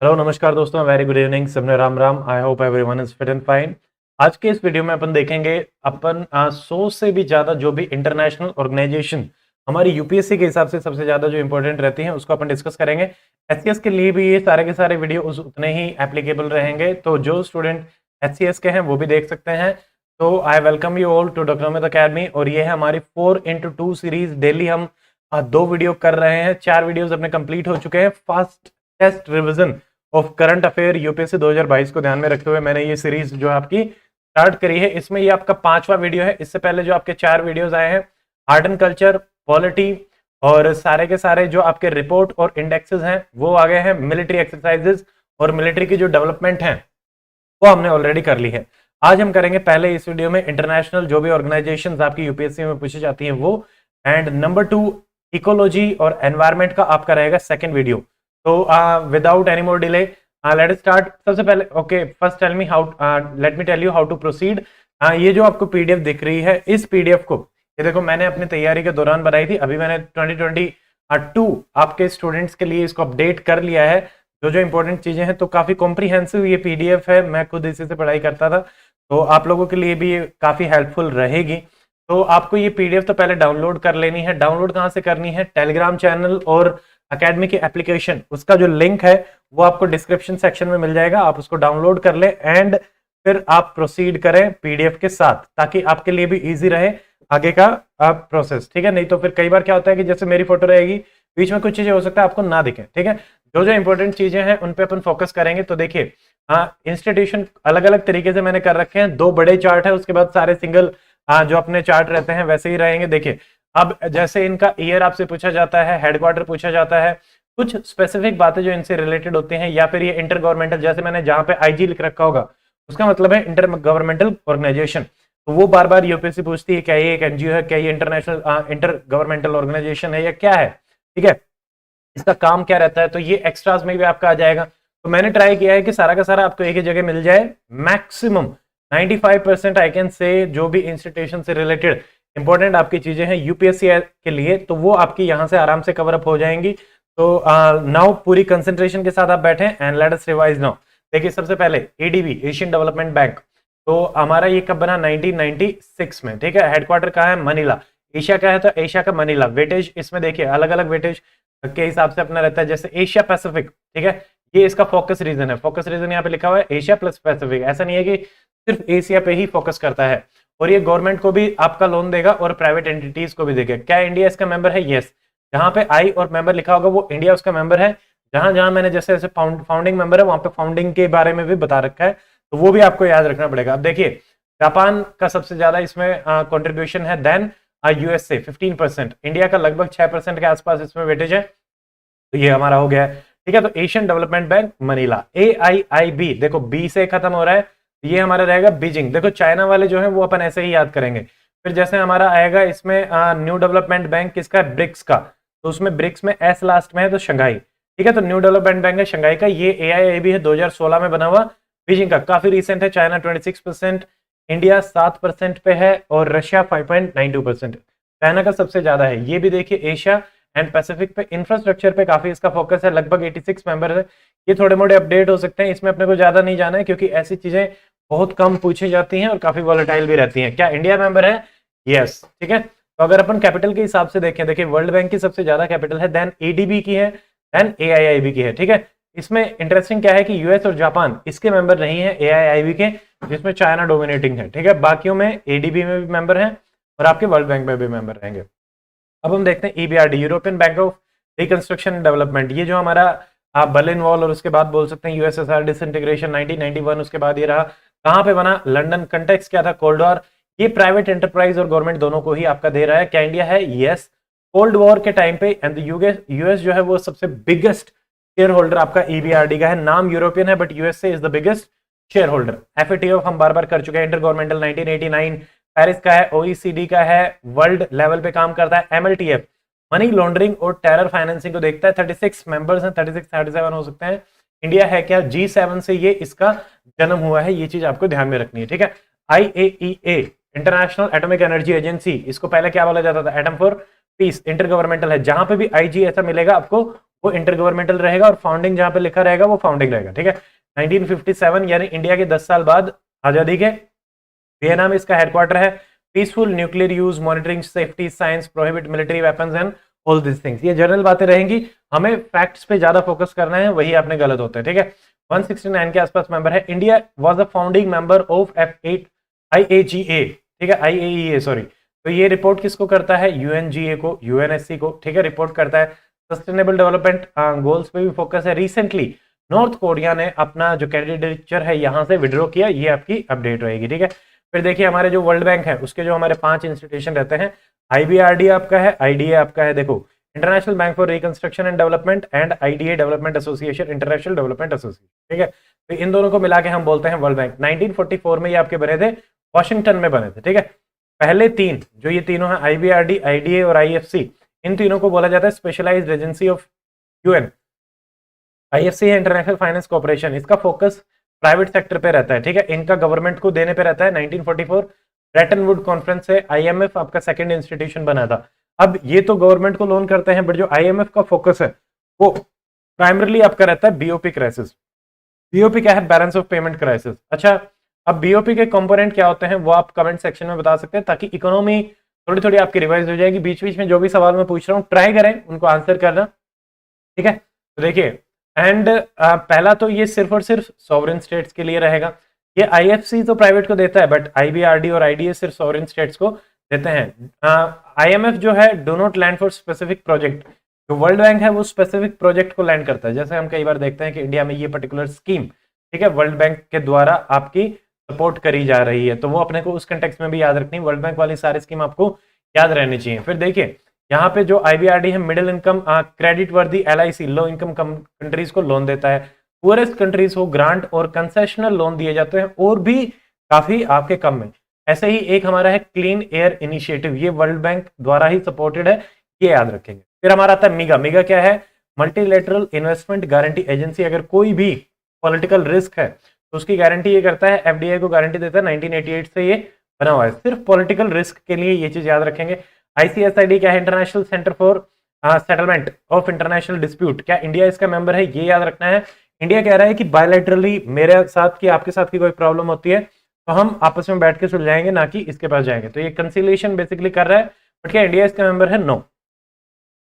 Hello नमस्कार दोस्तों, very good evening, सबने Ram Ram. I hope everyone is fit and fine. आज के इस वीडियो में अपन देखेंगे 100 से भी ज़्यादा जो भी इंटरनेशनल ऑर्गेनाइजेशन हमारी यूपीएससी के हिसाब से सबसे ज़्यादा जो इंपॉर्टेंट रहती हैं उसको अपन डिस्कस करेंगे। एचसीएस के लिए भी ये सारे के सारे वीडियो उतने ही एप्लीकेबल रहेंगे, तो जो स्टूडेंट एचसीएस के हैं वो भी देख सकते हैं। तो I welcome you all to doctor Amit academy, और ये है हमारी 4x2 सीरीज। डेली हम 2 वीडियो कर रहे हैं, 4 वीडियोज अपने कंप्लीट हो चुके हैं। Fast test revision of current affair UPSC 2022 को ध्यान में रखते हुए मैंने ये सीरीज जो आपकी स्टार्ट करी है। इसमें ये आपका 5वां वीडियो है। इससे पहले जो आपके 4 वीडियोस आए हैं, आर्ट एंड कल्चर, पॉलिटी और सारे के सारे जो आपके रिपोर्ट और इंडेक्सेस हैं वो आ गए हैं। मिलिट्री एक्सरसाइजेस और मिलिट्री की जो डेवलपमेंट है वो हमने ऑलरेडी कर ली है। आज हम करेंगे पहले इस वीडियो में इंटरनेशनल जो भी ऑर्गेनाइजेशंस आपकी यूपीएससी में पूछी जाती हैं वो, एंड नंबर 2 इकोलॉजी और एनवायरमेंट का आपका रहेगा सेकंड वीडियो। तो without any more delay let start. सबसे पहले okay, first tell me how, let me tell you how to proceed. ये जो आपको पीडीएफ दिख रही है, इस पीडीएफ को ये देखो मैंने अपनी तैयारी के दौरान बनाई थी। अभी मैंने 2022 आपके स्टूडेंट्स के लिए इसको अपडेट कर लिया है। जो जो इंपॉर्टेंट चीजें हैं, तो काफी कॉम्प्रिहेंसिव ये पीडीएफ है। मैं खुद इसी से पढ़ाई करता था, तो आप लोगों के लिए भी ये काफी हेल्पफुल रहेगी। तो आपको ये पीडीएफ तो पहले डाउनलोड कर लेनी है। डाउनलोड कहाँ से करनी है? टेलीग्राम चैनल और अकेडमी की एप्लीकेशन, उसका जो लिंक है वो आपको डिस्क्रिप्शन सेक्शन में मिल जाएगा। आप उसको डाउनलोड कर ले एंड फिर आप प्रोसीड करें पीडीएफ के साथ, ताकि आपके लिए भी इजी रहे आगे का प्रोसेस। ठीक है, नहीं तो फिर कई बार क्या होता है कि जैसे मेरी फोटो रहेगी, बीच में कुछ चीजें हो सकता है आपको ना दिखें। ठीक है, जो जो इंपॉर्टेंट चीजें हैं उन पे अपन फोकस करेंगे। तो देखिए, इंस्टीट्यूशन अलग अलग तरीके से मैंने कर रखे हैं। 2 बड़े चार्ट है, उसके बाद सारे सिंगल जो अपने चार्ट रहते हैं वैसे ही रहेंगे। देखिए, अब जैसे इनका ईयर आपसे पूछा जाता है, हेडक्वार्टर पूछा जाता है, कुछ स्पेसिफिक बातें जो इनसे रिलेटेड होती हैं, या फिर ये इंटर गवर्नमेंटल, जैसे मैंने जहां पे आईजी लिख रखा होगा उसका मतलब है इंटर गवर्नमेंटल ऑर्गेनाइजेशन। तो वो बार बार यूपीएससी पूछती है क्या ये एक एनजीओ है, क्या ये इंटरनेशनल इंटर गवर्नमेंटल ऑर्गेनाइजेशन है, या क्या है। ठीक है, इसका काम क्या रहता है, तो ये एक्स्ट्रास में भी आपका आ जाएगा। तो मैंने ट्राई किया है कि सारा का सारा आपको एक ही जगह मिल जाए। मैक्सिमम 95% आई कैन से जो भी इंस्टीट्यूशन से रिलेटेड इंपॉर्टेंट आपकी चीजें हैं यूपीएससी के लिए, तो वो आपकी यहां से आराम से कवर अप हो जाएंगी। तो नाउ पूरी कंसंट्रेशन के साथ आप बैठे and let us revise now. देखिए, सबसे पहले एडीबी, एशियन डेवलपमेंट बैंक, तो हमारा ये कब बना? 1996 में। ठीक है, हेडक्वार्टर कहाँ है? मनीला। एशिया का है तो एशिया का मनीला। वेटेज इसमें देखिए अलग अलग वेटेज के हिसाब से अपना रहता है। जैसे एशिया पैसिफिक, ठीक है, ये इसका फोकस रीजन है। फोकस रीजन यहाँ पे लिखा हुआ है एशिया प्लस पैसिफिक। ऐसा नहीं है कि सिर्फ एशिया पे ही फोकस करता है। और ये गवर्नमेंट को भी आपका लोन देगा और प्राइवेट एंटिटीज को भी देगा। क्या इंडिया इसका मेंबर है? यस। जहां पे आई और मेंबर लिखा होगा वो इंडिया उसका मेंबर है। जहां जहां मैंने जैसे जैसे फाउंडिंग मेंबर है वहां पे फाउंडिंग के बारे में भी बता रखा है, तो वो भी आपको याद रखना पड़ेगा। अब देखिए, जापान का सबसे ज्यादा इसमें कॉन्ट्रीब्यूशन है, देन यूएसए 15%, इंडिया का लगभग 6% के आसपास इसमें वेटेज है। तो ये हमारा हो गया है। ठीक है, तो Asian development bank Manila. AIIB, देखो बी से खत्म हो रहा है, ये हमारा रहेगा बीजिंग। देखो चाइना वाले जो है वो अपन ऐसे ही याद करेंगे। फिर जैसे हमारा आएगा इसमें न्यू डेवलपमेंट बैंक, किसका है? ब्रिक्स का। तो उसमें ब्रिक्स में एस लास्ट में है, तो शंघाई। ठीक है, तो न्यू डेवलपमेंट बैंक है शंघाई का। ये AIIB है, 2016 में बना हुआ। बीजिंग का काफी रिसेंट है। चाइना 26%, इंडिया 7% पे है, और रशिया 5.92%। चाइना का सबसे ज्यादा है। ये भी देखिए एशिया एंड पैसिफिक पे इंफ्रास्ट्रक्चर पे काफी इसका फोकस है। लगभग 86 मेंबर है। ये थोड़े मोटे अपडेट हो सकते हैं, इसमें अपने को ज्यादा नहीं जाना है, क्योंकि ऐसी चीजें बहुत कम पूछी जाती हैं और काफी वॉलेटाइल भी रहती हैं। क्या इंडिया मेंबर है? यस। ठीक है, तो अगर अपन कैपिटल के हिसाब से देखें, देखिए वर्ल्ड बैंक की सबसे ज्यादा कैपिटल है, देन एडीबी की है, देन AIIB की है। ठीक है, इसमें इंटरेस्टिंग क्या है कि यूएस और जापान इसके मेंबर नहीं है AIIB के, जिसमें चाइना डोमिनेटिंग है। ठीक है, बाकियों में एडीबी में भी मेंबर है और आपके वर्ल्ड बैंक में भी मेंबर रहेंगे। अब हम देखते हैं EBRD, European bank of reconstruction and development. ये जो हमारा बर्लिन वॉल और उसके बाद बोल सकते हैं यूएसएसआर डिसइंटीग्रेशन 1991, उसके बाद ये रहा। कहां पे बना? लंदन। कंटेक्स्ट क्या था? Cold war. ये प्राइवेट एंटरप्राइज और गवर्नमेंट दोनों को ही आपका दे रहा है। क्या इंडिया है? यस। कोल्ड वॉर के टाइम पे एंड यूएस जो है वो सबसे बिगेस्ट शेयर होल्डर आपका EBRD का है। नाम यूरोपियन है but USA is the biggest share holder. FATF हम बार बार कर चुके हैं, इंटर गवर्नमेंटल 1989। पेरिस का है, OECD का है, वर्ल्ड लेवल पे काम करता है। MLTF मनी लॉन्ड्रिंग और टेरर फाइनेंसिंग को देखता है। 36 मेंबर्स हैं, 36 37 हो सकते हैं। इंडिया है क्या? G7 से ये इसका जन्म हुआ है, ये चीज आपको ध्यान में रखनी है। ठीक है, IAEA international atomic energy agency, इसको पहले क्या बोला जाता था? Atom for piece. Inter governmental है। जहां पे भी IG ऐसा मिलेगा आपको वो इंटर गवर्नमेंटल रहेगा और फाउंडिंग जहां पे लिखा रहेगा वो फाउंडिंग रहेगा, ठीक है। 1957 यानी इंडिया के 10 साल बाद आजादी के, वियना में इसका हेडक्वार्टर है। Peaceful nuclear use, monitoring safety, science, prohibit military weapons and all this things. ये जनरल बातें रहेंगी, हमें फैक्ट्स पे ज्यादा फोकस करना है, वही आपने गलत होता है, ठीक है। 169 के आसपास मेंबर है। India was a founding member of F8 IAGA, ठीक है, IAEA सॉरी। तो ये रिपोर्ट किसको करता है? UNGA को, UNSC को, ठीक है, रिपोर्ट करता है। सस्टेनेबल डेवलपमेंट गोल्स पे भी फोकस है। रिसेंटली नॉर्थ कोरिया ने अपना जो कैंडिडेचर है यहां से विड्रॉ किया, ये आपकी अपडेट रहेगी, ठीक है। फिर देखिए हमारे जो वर्ल्ड बैंक है उसके जो हमारे 5 इंस्टीट्यूशन रहते हैं, IBRD आपका है, IDA आपका है, देखो international bank for reconstruction and development, and IDA development association, international development association, ठीक है। तो इन दोनों को मिला के हम बोलते हैं वर्ल्ड बैंक। 1944 में ये आपके बने थे, वॉशिंगटन में बने थे, ठीक है। पहले 3 जो ये तीनों हैं, IBRD, IDA और IFC, इन तीनों को बोला जाता है specialised agency of UN। IFC है इंटरनेशनल फाइनेंस कॉर्पोरेशन, इसका फोकस प्राइवेट सेक्टर पे रहता है, ठीक है, इनका गवर्नमेंट को देने पे रहता है। 1944 ब्रेटन वुड कॉन्फ्रेंस से IMF आपका सेकंड इंस्टीट्यूशन बना था। अब ये तो गवर्नमेंट को लोन करते हैं, बट जो IMF का फोकस है वो प्राइमरली आपका रहता है BOP क्राइसिस। BOP क्या है? Balance of payment crisis. अच्छा, अब BOP के कंपोनेंट क्या होते हैं वो आप कमेंट सेक्शन में बता सकते हैं, ताकि इकोनॉमी थोड़ी थोड़ी आपकी रिवाइज हो जाएगी। बीच बीच में जो भी सवाल मैं पूछ रहा हूँ ट्राई करें उनको आंसर करना, ठीक है। तो देखिए, एंड पहला तो ये सिर्फ और सिर्फ सॉवरेन स्टेट्स के लिए रहेगा। ये IFC तो प्राइवेट को देता है, बट IBRD और IDA सिर्फ सॉवरेन स्टेट्स को देते हैं। IMF जो है do not land for specific project, जो वर्ल्ड बैंक है वो स्पेसिफिक प्रोजेक्ट को लैंड करता है। जैसे हम कई बार देखते हैं कि इंडिया में ये पर्टिकुलर स्कीम, ठीक है, वर्ल्ड बैंक के द्वारा आपकी सपोर्ट करी जा रही है, तो वो अपने को उस कंटेक्स्ट में भी याद रखनी। वर्ल्ड बैंक वाली सारी स्कीम आपको याद रहनी चाहिए। फिर देखिए यहाँ पे जो IBRD है मिडिल इनकम क्रेडिट वर्दी LIC, लो इनकम कंट्रीज को लोन देता है। पुअरेस्ट कंट्रीज को ग्रांट और कंसेशनल लोन दिए जाते हैं, और भी काफी आपके कम में। ऐसे ही एक हमारा है क्लीन एयर इनिशिएटिव, ये वर्ल्ड बैंक द्वारा ही सपोर्टेड है, ये याद रखेंगे। फिर हमारा आता है मीगा। मीगा क्या है? Multilateral investment guarantee agency. अगर कोई भी पॉलिटिकल रिस्क है तो उसकी गारंटी ये करता है, FDI को गारंटी देता है। 1988 से ये बना हुआ है, सिर्फ पॉलिटिकल रिस्क के लिए, ये चीज याद रखेंगे। ICSID क्या है? International centre for settlement of international dispute. क्या इंडिया इसका मेंबर है? ये याद रखना है। इंडिया कह रहा है कि बायलैटरली मेरे साथ की आपके साथ की कोई प्रॉब्लम होती है तो हम आपस में बैठ के सुलझाएंगे, ना कि इसके पास जाएंगे। तो ये कंसिलिएशन बेसिकली कर रहा है, बट क्या इंडिया इसका मेंबर है? No.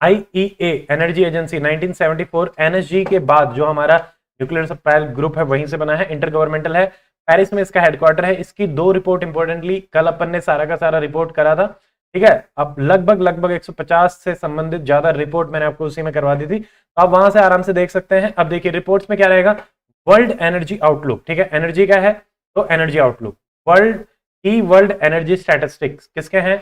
IEA energy agency 1974 NSG के बाद जो हमारा न्यूक्लियर सप्लाई ग्रुप है वहीं से बना है, इंटर गवर्नमेंटल है, पेरिस में इसका हेडक्वार्टर है। इसकी 2 रिपोर्ट इंपॉर्टेंटली कल अपन ने सारा का सारा रिपोर्ट करा था, ठीक है। अब लगभग 150 से संबंधित ज्यादा रिपोर्ट मैंने आपको उसी में करवा दी थी, तो आप वहां से आराम से देख सकते हैं। अब देखिए रिपोर्ट्स में क्या रहेगा? वर्ल्ड एनर्जी आउटलुक, ठीक है। एनर्जी क्या है? तो energy outlook. World energy statistics किसके हैं?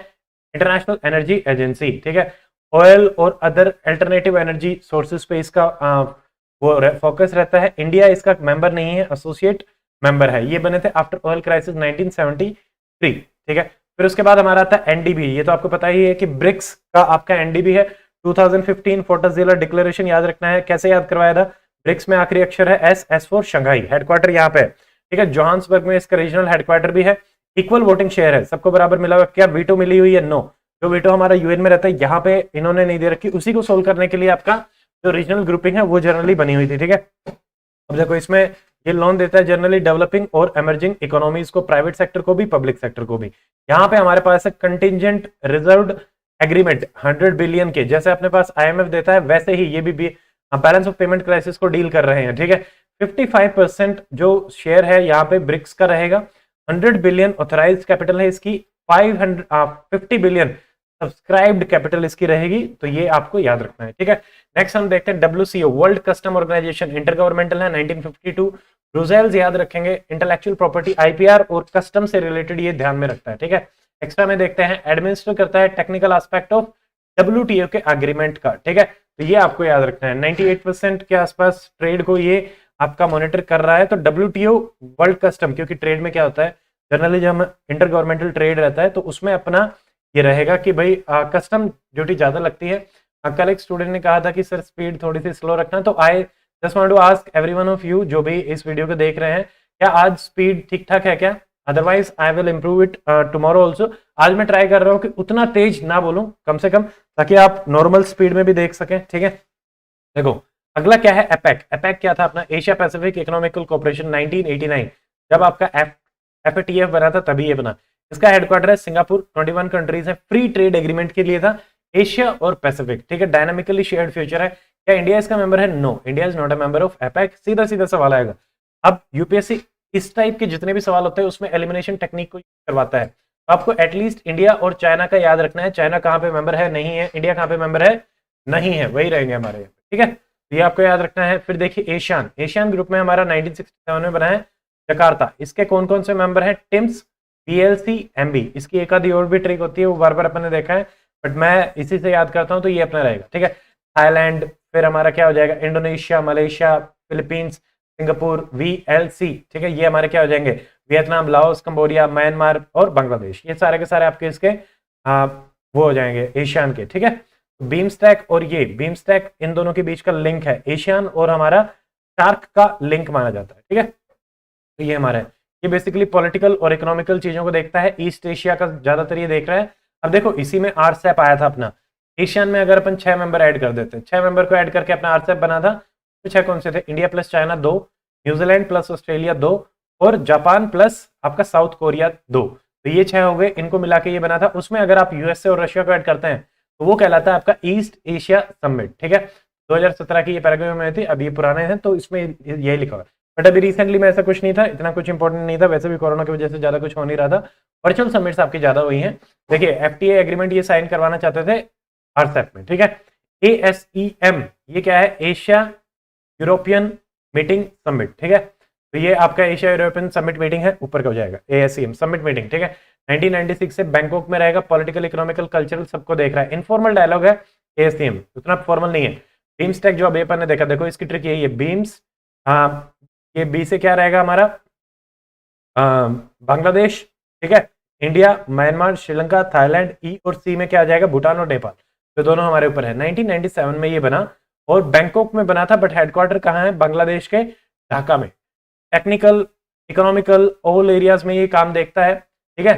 इंटरनेशनल एनर्जी एजेंसी, ठीक है। ऑयल और अदर अल्टरनेटिव एनर्जी सोर्सेज पे इसका वो फोकस रहता है। इंडिया इसका मेंबर नहीं है, एसोसिएट मेंबर है। ये बने थे आफ्टर ऑयल क्राइसिस 1973, ठीक है। फिर उसके बाद हमारा आता है NDB। ये तो आपको पता ही है कि ब्रिक्स का आपका NDB है। 2015 फोर्टाजिला डिक्लेरेशन याद रखना है। कैसे याद करवाया था? ब्रिक्स में आखिरी अक्षर है S फॉर शंघाई। हेडक्वार्टर यहाँ पे है, ठीक है, जोहान्सबर्ग में इसका रीजनल हेडक्वार्टर भी है। इक्वल वोटिंग शेयर है, सबको बराबर मिला हुआ। क्या वीटो मिली हुई है? नो। जो वीटो हमारा UN में रहता है यहाँ पे इन्होंने नहीं दे रखी, उसी को सोल्व करने के लिए आपका जो रीजनल ग्रुपिंग है वो जनरली बनी हुई थी, ठीक है। अब देखो इसमें ये लोन देता है जनरली डेवलपिंग और इमर्जिंग इकोनॉमीज को, प्राइवेट सेक्टर को भी, पब्लिक सेक्टर को भी। यहाँ पे हमारे पास है कंटिजेंट रिजर्व्ड एग्रीमेंट 100 बिलियन के, जैसे अपने पास IMF देता है वैसे ही ये भी बैलेंस ऑफ पेमेंट क्राइसिस को डील कर रहे हैं, ठीक है। 55% जो शेयर है यहाँ पे ब्रिक्स का रहेगा। 100 बिलियन ऑथराइज्ड कैपिटल है इसकी, 50 बिलियन सब्सक्राइब्ड कैपिटल इसकी रहेगी, तो ये आपको याद रखना है, ठीक है। नेक्स्ट हम देखते हैं WCO, world custom organisation, inter governmental है, 1952। ब्रुसेल्स याद रखेंगे, इंटेलेक्चुअल प्रॉपर्टी, IPR और कस्टम से रिलेटेड ये ध्यान में रखता है, ठीक है। एक्स्ट्रा में देखते हैं एडमिनिस्टर करता है टेक्निकल एस्पेक्ट ऑफ WTO के एग्रीमेंट का, ठीक है, तो ये आपको याद रखना है। 98% के आसपास ट्रेड को ये आपका मॉनिटर कर रहा है। तो WTO वर्ल्ड कस्टम, क्योंकि ट्रेड में क्या होता है जनरली जब इंटर गवर्नमेंटल ट्रेड रहता है तो उसमें अपना ये रहेगा कि भाई कस्टम ड्यूटी ज्यादा लगती है। कल एक स्टूडेंट ने कहा था कि सर स्पीड थोड़ी सी स्लो रखना, तो I just want to ask everyone of you जो भी इस वीडियो को देख रहे हैं, क्या आज स्पीड ठीक ठाक है क्या? Otherwise I will improve it tomorrow also. आज मैं ट्राई कर रहा हूँ कि उतना तेज ना बोलूं, कम से कम, ताकि आप नॉर्मल स्पीड में भी देख सकें, ठीक है। देखो अगला क्या है, एपेक। एपेक क्या था अपना, एशिया पैसिफिक इकोनॉमिकल कोऑपरेशन 1989, जब आपका एफएटीएफ बना था तभी ये बना। इसका हेडक्वार्टर है सिंगापुर। 21 कंट्रीज है, फ्री ट्रेड एग्रीमेंट के लिए था, एशिया और पैसिफिक, ठीक है। डायनामिकली शेयर्ड फ्यूचर है। क्या इंडिया इसका मेंबर है? No, India is not a member of APEC. सीधा सीधा सवाल आएगा। अब यूपीएससी इस टाइप के जितने भी सवाल होते हैं उसमें एलिमिनेशन टेक्निक को करवाता है, तो आपको एटलीस्ट इंडिया और चाइना का याद रखना है। चाइना कहां पे मेंबर है? नहीं है। इंडिया कहां पे मेंबर है? नहीं है। वही रहेंगे हमारे, ठीक है। तो ये आपको याद रखना है। फिर देखिए एशियान, एशियान ग्रुप में हमारा 1967 में बना है जकार्ता। इसके कौन कौन से मेंबर हैं? Teams, PLC, MB. इसकी एक आधी और भी ट्रिक होती है, वो बार बार अपन ने देखा है, बट मैं इसी से याद करता हूं तो ये अपना रहेगा, ठीक है। थाईलैंड, फिर हमारा क्या हो जाएगा, Indonesia, Malaysia, Philippines, Singapore, VLC, ठीक है। ये हमारे क्या हो जाएंगे, वियतनाम, लाओस, कंबोडिया, म्यांमार और बांग्लादेश। ये सारे के सारे आपके इसके वो हो जाएंगे एशियान के, ठीक है। बीमस्टैक और ये बीमस्टैक, इन दोनों के बीच का लिंक है, एशियन और हमारा सार्क का लिंक माना जाता है, ठीक है। तो ये हमारा है, ये बेसिकली पॉलिटिकल और इकोनॉमिकल चीजों को देखता है। ईस्ट एशिया का ज्यादातर ये देख रहा है। अब देखो इसी में आरसेप आया था अपना। एशियन में अगर अपन 6 मेंबर ऐड कर देते, 6 मेंबर को ऐड करके अपना आरसेप बना था, तो 6 कौन से थे? India plus China 2, New Zealand plus Australia 2 और जापान प्लस आपका साउथ कोरिया 2। तो ये 6 हो गए, इनको मिला के ये बना था। उसमें अगर आप यूएसए और रशिया को ऐड करते हैं तो वो कहलाता है आपका ईस्ट एशिया समिट, ठीक है। 2017 की ये पैराग्राफ में थी, अब ये पुराने हैं तो इसमें यही लिखा हुआ है। बट अभी रिसेंटली में ऐसा कुछ नहीं था, इतना कुछ इंपॉर्टेंट नहीं था, वैसे भी कोरोना की वजह से ज्यादा कुछ हो नहीं रहा था। वर्चुअल समिट्स आपकी ज्यादा हुई हैं। देखिए एफटीए एग्रीमेंट ये साइन करवाना चाहते थे आरसेप में, ठीक है। एएसईएम ये क्या है? एशिया यूरोपियन मीटिंग समिट, ठीक है। तो ये आपका एशिया यूरोपियन समिट मीटिंग है, ऊपर का हो जाएगा एएसईएम समिट मीटिंग, ठीक है। 1996 से बैंकॉक में रहेगा। पॉलिटिकल, इकोनॉमिकल, कल्चरल सबको देख रहा है। इनफॉर्मल डायलॉग है एएसईएम, उतना फॉर्मल नहीं है। बीम्सटेक जो अभी अपन ने देखा, देखो इसकी ट्रिक यही है, बीम्स, ये बी से क्या रहेगा हमारा, बांग्लादेश, ठीक है, इंडिया, म्यांमार, श्रीलंका, थाईलैंड। ई और सी में क्या आ जाएगा? भूटान और नेपाल। तो दोनों हमारे ऊपर है। 1997 में ये बना और बैंकॉक में बना था, बट हेडक्वार्टर कहाँ है? बांग्लादेश के ढाका में। टेक्निकल, इकोनॉमिकल, ऑल एरियाज में ये काम देखता है, ठीक है।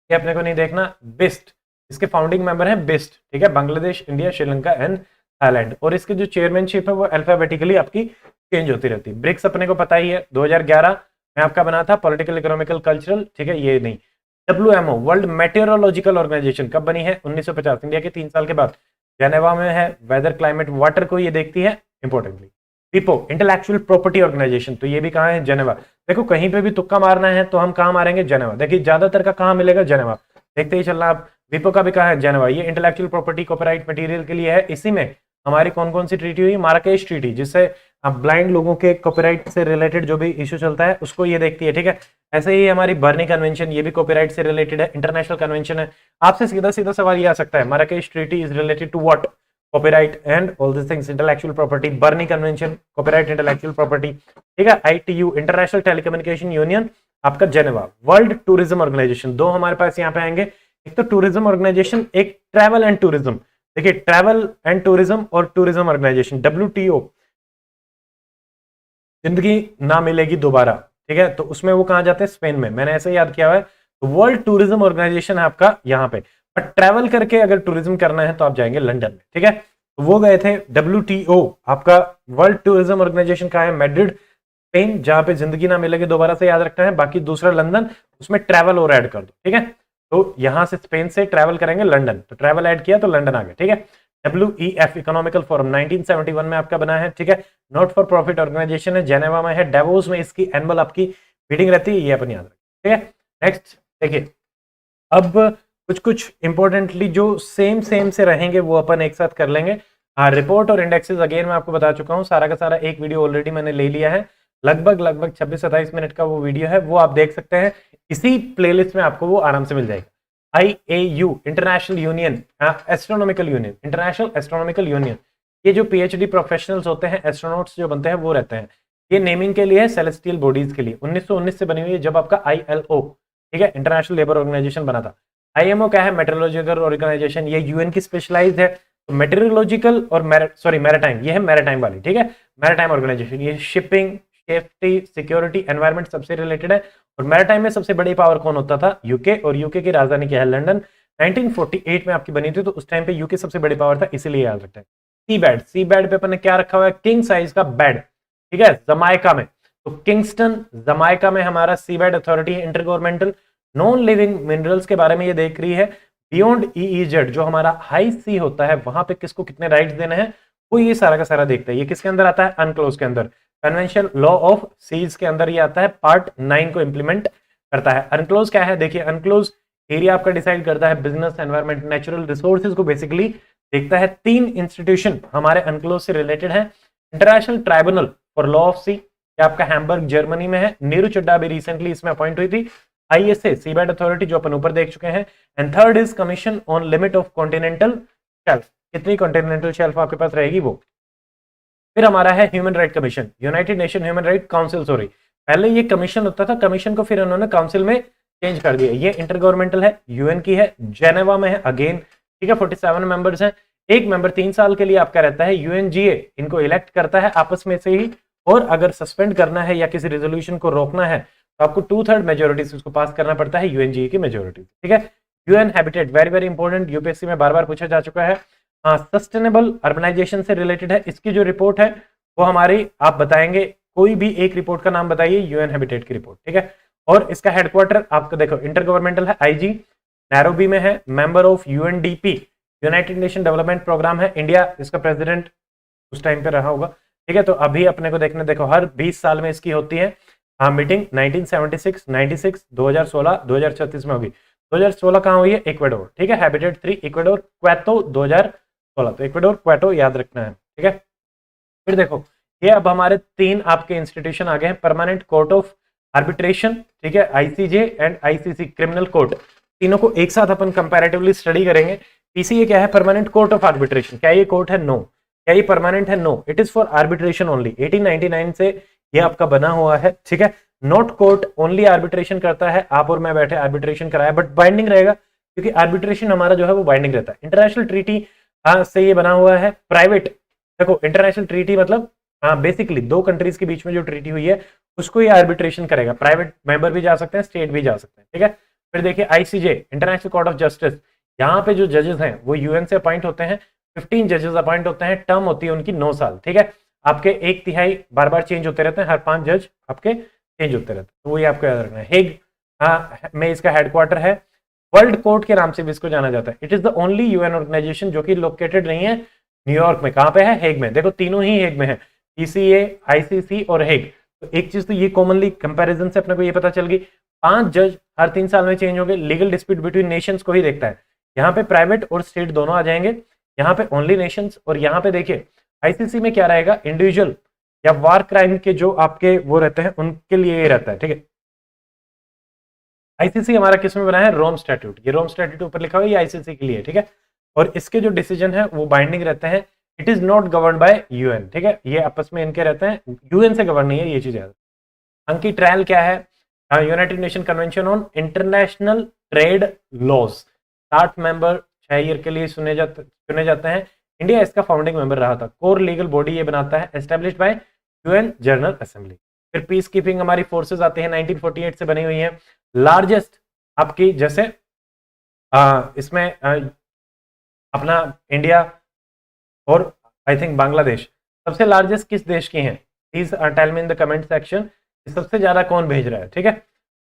ये अपने को नहीं देखना। बिस्ट, इसके फाउंडिंग मेंबर है बिस्ट, ठीक है, Bangladesh, India, Sri Lanka and Thailand. और इसकी जो चेयरमैनशिप है वो अल्फाबेटिकली आपकी चेंज होती रहती है। ब्रिक्स अपने को पता ही है, 2011 में आपका बना था, पॉलिटिकल, इकोनॉमिकल, कल्चरल, ठीक है, ये नहीं। WMO वर्ल्ड मेटेरोलॉजिकल ऑर्गेनाइजेशन कब बनी है? 1950, इंडिया के 3 साल के बाद। जेनेवा में है, वेदर, क्लाइमेट, वाटर को ये देखती है इंपॉर्टेंटली। विपो इंटेलेक्चुअल प्रॉपर्टी ऑर्गेनाइजेशन, तो ये भी कहाँ है? जेनेवा। देखो कहीं पे भी तुक्का मारना है तो हम कहाँ मारेंगे? जेनेवा। देखिए ज्यादातर का कहाँ मिलेगा? जेनेवा। देखते ही चलना आप। विपो का भी कहाँ है? जेनेवा। ये इंटेलेक्चुअल प्रॉपर्टी कॉपीराइट मटेरियल के लिए है। इसी में हमारी कौन कौन सी ट्रीटी हुई? माराकेश ट्रीटी, जिससे ब्लाइंड लोगों के कॉपीराइट से रिलेटेड जो भी इश्यू चलता है उसको ये देखती है, ठीक है। ऐसे ही हमारी बर्नी कन्वेंशन, ये भी कॉपीराइट से रिलेटेड है, इंटरनेशनल कन्वेंशन है। आपसे सीधा सीधा सवाल ये आ सकता है, Marrakesh treaty is related to what? Copyright and all this things, intellectual property. Berne convention, copyright, intellectual property, ठीक है। ITU इंटरनेशनल टेलीकम्युनिकेशन यूनियन आपका जेनेवा। वर्ल्ड टूरिज्म ऑर्गेनाइजेशन, दो हमारे पास यहाँ पे आएंगे, एक तो टूरिज्म ऑर्गेनाइजेशन, एक ट्रैवल एंड टूरिज्म। देखिए ट्रैवल एंड टूरिज्म और टूरिज्म ऑर्गेनाइजेशन, WTO, जिंदगी ना मिलेगी दोबारा, ठीक है। तो उसमें वो कहां जाते हैं? स्पेन में। मैंने ऐसे याद किया हुआ है। तो वर्ल्ड टूरिज्म ऑर्गेनाइजेशन है आपका यहाँ पे। बट ट्रैवल करके अगर टूरिज्म करना है तो आप जाएंगे लंदन में, ठीक है। तो वो गए थे। WTO आपका वर्ल्ड टूरिज्म ऑर्गेनाइजेशन कहाँ है? मैड्रिड, स्पेन, जहां पे जिंदगी ना मिलेगी दोबारा से याद रखना है। बाकी दूसरा लंदन, उसमें ट्रैवल और ऐड कर दो, ठीक है। तो यहां से स्पेन से ट्रैवल करेंगे लंदन, तो ट्रैवल ऐड किया तो लंदन आ गया, ठीक है। WEF इकोनॉमिकल फोरम 1971 में आपका बना है, ठीक है। नॉट फॉर प्रॉफिट ऑर्गेनाइजेशन है, जेनेवा में है। डेवोस में इसकी एनुअल आपकी मीटिंग रहती है, ये अपन याद रखें, ठीक है। नेक्स्ट देखिए, अब कुछ कुछ इंपॉर्टेंटली जो सेम से रहेंगे वो अपन एक साथ कर लेंगे। हाँ, रिपोर्ट और इंडेक्सेस अगेन मैं आपको बता चुका हूँ, सारा का सारा एक वीडियो ऑलरेडी मैंने ले लिया है। लगभग 26-27 मिनट का वो वीडियो है, वो आप देख सकते हैं इसी प्लेलिस्ट में, आपको वो आराम से मिल जाएगा। IAU international union, astronomical union, international astronomical union, ये जो PhD प्रोफेशनल्स होते हैं, एस्ट्रोनॉट्स जो बनते हैं वो रहते हैं। ये नेमिंग के लिए है, सेलेस्टियल बॉडीज के लिए। 1919 से बनी हुई है, जब आपका ILO, ठीक है, इंटरनेशनल लेबर ऑर्गेनाइजेशन बना था। IMO क्या है? मेट्रोलॉजिकल ऑर्गेनाइजेशन, ये UN की स्पेशलाइज्ड है। तो मेट्रोलॉजिकल और मैरीटाइम, ये है मैरीटाइम वाली, ठीक है, मैरीटाइम ऑर्गेनाइजेशन। ये शिपिंग, सेफ्टी, सिक्योरिटी, एनवायरमेंट सबसे रिलेटेड है। और मैरीटाइम में सबसे बड़ी पावर कौन होता था? यूके, और यूके की राजधानी क्या है? लंदन। 1948 में आपकी बनी थी, तो उस टाइम पे यूके सबसे बड़ी पावर था, इसीलिए याद रखते हैं। सी बेड पे अपन ने क्या रखा हुआ है, किंग साइज का बेड, ठीक है, जमाइका में। तो किंगस्टन जमाइका में हमारा सी बेड अथॉरिटी है inter governmental, non living minerals के बारे में ये देख रही है। बियॉन्ड ईईजेड जो हमारा हाई सी होता है वहां पे किसको कितने राइट्स देने हैं, वो ये सारा का सारा देखता है। ये किसके अंदर आता है, अनक्लोज के अंदर, कन्वेंशन लॉ ऑफ सीज के अंदर ये आता है, पार्ट 9 को इंप्लीमेंट करता है। अनक्लोज क्या है, देखिए अनक्लोज एरिया आपका डिसाइड करता है बिजनेस, एनवायरमेंट, नेचुरल रिसोर्सेज को बेसिकली देखता है। 3 इंस्टीट्यूशन हमारे अनक्लोज से रिलेटेड है। International tribunal for law of sea, ये आपका हैम्बर्ग जर्मनी में है, नीरू चड्डा भी रिसेंटली इसमें अपॉइंट हुई थी। आईएसए सीबेड अथॉरिटी जो अपन ऊपर देख चुके हैं। And third is commission on limit of continental shelf, कितनी कॉन्टिनेंटल शेल्फ आपके पास रहेगी वो। फिर हमारा है human right commission, United nation human right council, sorry पहले ये कमीशन होता था, कमीशन को फिर उन्होंने काउंसिल में चेंज कर दिया। ये इंटर गवर्नमेंटल है, यूएन की है, जेनेवा में है अगेन, ठीक है, 47 मेंबर्स हैं। एक मेंबर 3 साल के लिए आपका रहता है, यूएनजीए इनको इलेक्ट करता है आपस में से ही, और अगर सस्पेंड करना है या किसी रेजोल्यूशन को रोकना है तो आपको 2/3 मेजोरिटी से उसको पास करना पड़ता है, यूएनजीए की मेजोरिटी, ठीक है। UN habitat very very important, UPSC में बार बार पूछा जा चुका है। सस्टेनेबल अर्बनाइजेशन से रिलेटेड है, इसकी जो रिपोर्ट है वो हमारी, आप बताएंगे कोई भी एक रिपोर्ट का नाम बताइए, यूएन हैबिटेट की रिपोर्ट, ठीक है। और इसका हेडक्वार्टर आपको देखो इंटर गवर्नमेंटल है, आईजी नैरोबी में है, member of UNDP united nation development program है, इंडिया इसका प्रेसिडेंट उस टाइम पे रहा होगा, ठीक है। तो अभी अपने को देखने, देखो हर 20 साल में इसकी होती है मीटिंग, 1976, 96, 2016, 2036 में होगी। 2016 कहाँ हुई है, इक्वाडोर, ठीक है, हैबिटेट 3 इक्वाडोर, क्वेतो 2016, तो इक्वाडोर क्वेटो याद रखना है, ठीक है। फिर देखो ये अब हमारे 3 आपके इंस्टीट्यूशन आ गए हैं, परमानेंट कोर्ट ऑफ आर्बिट्रेशन, ठीक है, ICJ and ICC criminal court, तीनों को एक साथ अपन कंपैरेटिवली स्टडी करेंगे। पीसीए क्या है, परमानेंट कोर्ट ऑफ आर्बिट्रेशन, क्या ये कोर्ट है, नो। क्या ये परमानेंट है, no, it is for arbitration only, 1899 से ये आपका बना हुआ है, ठीक है। नॉट कोर्ट, ओनली आर्बिट्रेशन करता है, आप और मैं बैठे आर्बिट्रेशन कराया, बट बाइंडिंग रहेगा, क्योंकि आर्बिट्रेशन हमारा जो है वो बाइंडिंग रहता है। इंटरनेशनल ट्रीटी से ये बना हुआ है। प्राइवेट, देखो इंटरनेशनल ट्रीटी मतलब बेसिकली 2 कंट्रीज के बीच में जो ट्रीटी हुई है उसको ये आर्बिट्रेशन करेगा, प्राइवेट मेंबर भी जा सकते हैं, स्टेट भी जा सकते हैं, ठीक है। फिर देखिए ICJ international court of justice, यहाँ पे जो जजेस हैं वो यूएन से अपॉइंट होते हैं, 15 जजेस अपॉइंट होते हैं, टर्म होती है उनकी 9 साल, ठीक है। आपके 1/3 बार बार चेंज होते रहते हैं, हर 5 जज आपके चेंज होते रहते हैं, तो वही आपको याद रखना है। हेग में इसका हेडक्वार्टर है, वर्ल्ड कोर्ट के नाम से भी इसको जाना जाता है। It is the only UN organisation जो कि लोकेटेड नहीं है न्यूयॉर्क में, कहां पे है, हेग में, देखो तीनों ही हेग में है, पीसीए, आईसीसी और हेग। तो एक चीज तो ये कॉमनली कंपैरिजन से अपने को ये पता चल गई, 5 जज हर 3 साल में चेंज होंगे, लीगल डिस्प्यूट बिटवीन नेशंस को ही देखता है। यहाँ पे प्राइवेट और स्टेट दोनों आ जाएंगे, यहाँ पे ओनली नेशंस, और यहाँ पे देखिए आईसीसी में क्या रहेगा, इंडिविजुअल या वार क्राइम के जो आपके वो रहते हैं उनके लिए ये रहता है, ठीक है। आईसीसी हमारा किस में बना है, रोम स्टैट्यूट, ये रोम स्टैट्यूट ऊपर लिखा हुआ है, ये आईसीसी के लिए, ठीक है। और इसके जो डिसीजन है वो बाइंडिंग रहते हैं, it is not govern by UN, ठीक है, ये आपस में इनके रहते हैं, यूएन से गवर्न नहीं है, ये चीज याद। अंकी ट्रायल क्या है, united nation convention on international trade laws, 60 member 6 year के लिए चुने जाते हैं, इंडिया इसका फाउंडिंग मेंबर रहा था। कोर लीगल बॉडी ये बनाता है, established by UN general assembly. फिर पीस कीपिंग हमारी फोर्सेस आते हैं, 1948 से बनी हुई है। लार्जेस्ट आपकी जैसे इसमें अपना इंडिया और आई थिंक बांग्लादेश सबसे लार्जेस्ट किस देश की हैं, please tell me in the comment section, सबसे ज्यादा कौन भेज रहा है, ठीक है।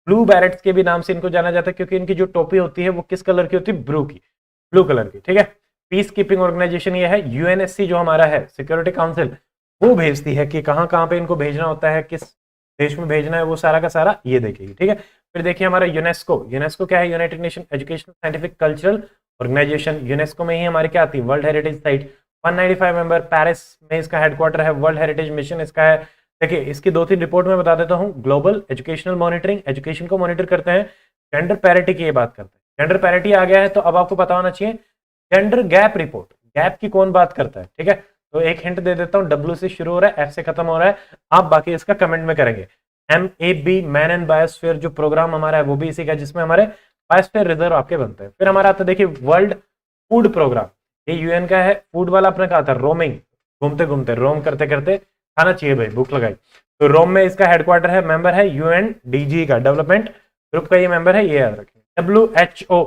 ब्लू बैरेट्स के भी नाम से इनको जाना जाता है, क्योंकि इनकी जो टोपी होती है वो किस कलर की होती है, ब्लू कलर की, ठीक है। पीस कीपिंग ऑर्गेनाइजेशन ये है, यूएनएससी जो हमारा है सिक्योरिटी काउंसिल, वो भेजती है कि कहाँ कहाँ पे इनको भेजना होता है, किस देश में भेजना है, वो सारा का सारा ये देखेगी, ठीक है। फिर देखिए हमारा यूनेस्को, यूनेस्को क्या है, united nation educational scientific cultural organisation, UNESCO में ही हमारी क्या आती है, world heritage site, 195 member, Paris में इसका हेडक्वार्टर है, वर्ल्ड हेरिटेज मिशन इसका है। देखिए इसकी 2-3 रिपोर्ट में बता देता हूँ, ग्लोबल एजुकेशनल मॉनिटरिंग, एजुकेशन को मॉनिटर करते हैं, जेंडर पैरिटी की ये बात करते हैं, जेंडर पैरिटी आ गया है तो अब आपको पता होना चाहिए, जेंडर गैप रिपोर्ट, गैप की कौन बात करता है, ठीक है। तो एक हिंट दे देता हूँ, डब्ल्यू से शुरू हो रहा है, एफ से खत्म हो रहा है, आप बाकी इसका कमेंट में करेंगे। MAB मैन एंड बायोस्फीयर जो प्रोग्राम हमारा है वो भी इसी का, जिसमें हमारे बायोस्फीयर रिजर्व आपके बनते हैं। फिर हमारा आता है देखिए वर्ल्ड फूड प्रोग्राम, ये यूएन का है, फूड वाला अपने कहा था रोमिंग, घूमते घूमते रोम करते करते खाना चाहिए भाई, भूख लगाई, तो रोम में इसका हेडक्वार्टर है, मेंबर है UNDG का, डेवलपमेंट ग्रुप का ये मेंबर है, ये याद रखें। WHO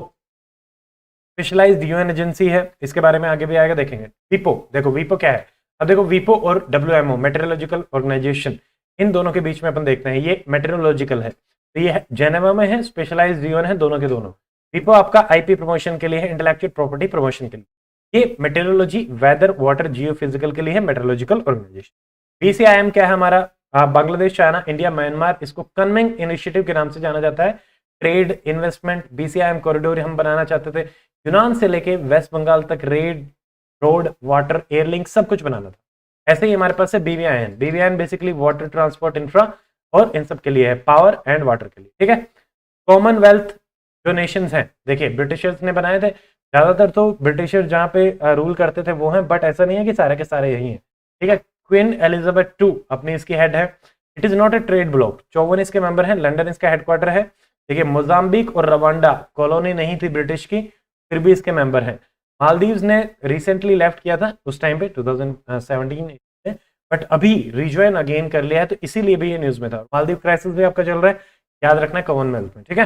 स्पेशलाइज्ड यूएन एजेंसी है, इसके बारे में आगे भी आएगा, देखेंगे। वीपो, देखो वीपो क्या है। अब देखो वीपो और डब्ल्यूएमओ मेट्रोलॉजिकल ऑर्गेनाइजेशन, इन दोनों के बीच में अपन देखते हैं। ये मेट्रोलॉजिकल है तो ये जेनेवा में है, स्पेशलाइज्ड यूएन है, दोनों के दोनों। वीपो आपका आईपी प्रमोशन के लिए है, इंटेलेक्चुअल प्रॉपर्टी प्रमोशन के लिए। ये मेट्रोलॉजी, वेदर, वाटर, जियोफिजिकल के लिए है, मेट्रोलॉजिकल ऑर्गेनाइजेशन। बीसीआईएम क्या है हमारा, बांग्लादेश, चाइना, इंडिया, म्यांमार, इसको कन्मिंग इनिशिएटिव के नाम से जाना जाता है। ट्रेड, इन्वेस्टमेंट, बीसीआईएम कॉरिडोर हम बनाना चाहते थे, यूनान से लेके वेस्ट बंगाल तक red, road, water, air link सब कुछ बनाना था। ऐसे ही हमारे पास है बीवीआईएन। बीवीआईएन बेसिकली वाटर ट्रांसपोर्ट इंफ्रा और इन सब के लिए है, पावर एंड वाटर के लिए, ठीक है। कॉमनवेल्थ जो नेशंस हैं, देखिए ब्रिटिशर्स ने बनाए थे, ज्यादातर तो ब्रिटिशर्स जहां पे रूल करते थे वो हैं, बट ऐसा नहीं है कि सारे के सारे यही हैं, ठीक है। क्वीन एलिजाबेथ टू अपनी इसकी हेड है। It is not a trade block, 54 इसके मेंबर हैं, लंदन इसका हेडक्वार्टर है। देखिए मोजाम्बिक और रवांडा कॉलोनी नहीं थी ब्रिटिश की, फिर भी इसके मेंबर हैं। मालदीव्स ने रिसेंटली लेफ्ट किया था उस टाइम पे 2017 में, बट अभी रिज्वाइन अगेन कर लिया है, तो इसीलिए भी ये न्यूज में था। मालदीव क्राइसिस भी आपका चल रहा है, याद रखना है कॉमनवेल्थ में, ठीक है।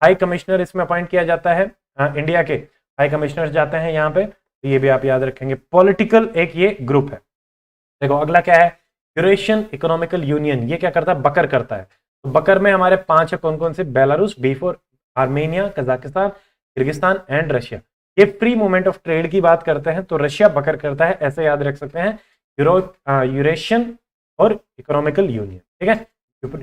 हाई कमिश्नर इसमें अपॉइंट किया जाता है, इंडिया के हाई कमिश्नर जाते हैं यहाँ पे, तो ये भी आप याद रखेंगे। पॉलिटिकल एक ये ग्रुप है। देखो अगला क्या है, यूरेशियन इकोनॉमिकल यूनियन, ये क्या करता है, बकर करता है। तो बकर में हमारे 5 है, कौन कौन से, Belarus, B4, Armenia, Kazakhstan, Kyrgyzstan and Russia. ये फ्री मूवमेंट ऑफ ट्रेड की बात करते हैं, तो रशिया बकर करता है, ऐसे याद रख सकते हैं। यूरेशियन और इकोनॉमिकल यूनियन, ठीक है,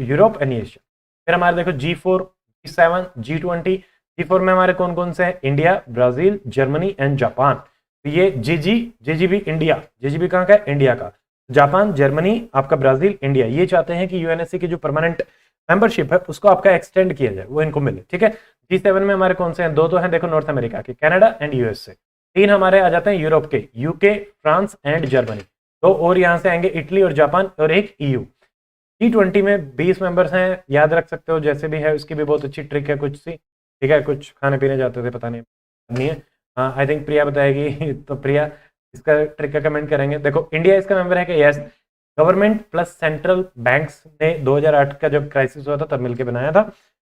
यूरोप एंड एशिया। फिर हमारे देखो G4, G7, G20। G4 में हमारे कौन कौन से हैं, India, Brazil, Germany and Japan. तो ये जीजीबी इंडिया, जीजीबी कहाँ का है, इंडिया का। जापान, जर्मनी, आपका ब्राजील, इंडिया, ये चाहते हैं कि यूएनएससी की जो परमानेंट मेंबरशिप है उसको आपका एक्सटेंड किया जाए, वो इनको मिले, ठीक है। G7 में हमारे कौन से हैं, 2 तो हैं, देखो नॉर्थ अमेरिका के, कनाडा एंड यूएसए। 3 हमारे आ जाते हैं यूरोप के, यूके, फ्रांस एंड जर्मनी। 2 और यहाँ से आएंगे, इटली और जापान, और एक EU। G20 में 20 मेंबर्स हैं, याद रख सकते हो, जैसे भी है उसकी भी बहुत अच्छी ट्रिक है कुछ सी, ठीक है। कुछ खाने पीने जाते थे, पता नहीं है, हाँ आई थिंक प्रिया बताएगी तो प्रिया इसका ट्रिक का कमेंट करेंगे। देखो इंडिया इसका मेंबर है कि yes, government plus central banks ने 2008 का जब क्राइसिस हुआ था तब मिलकर बनाया था,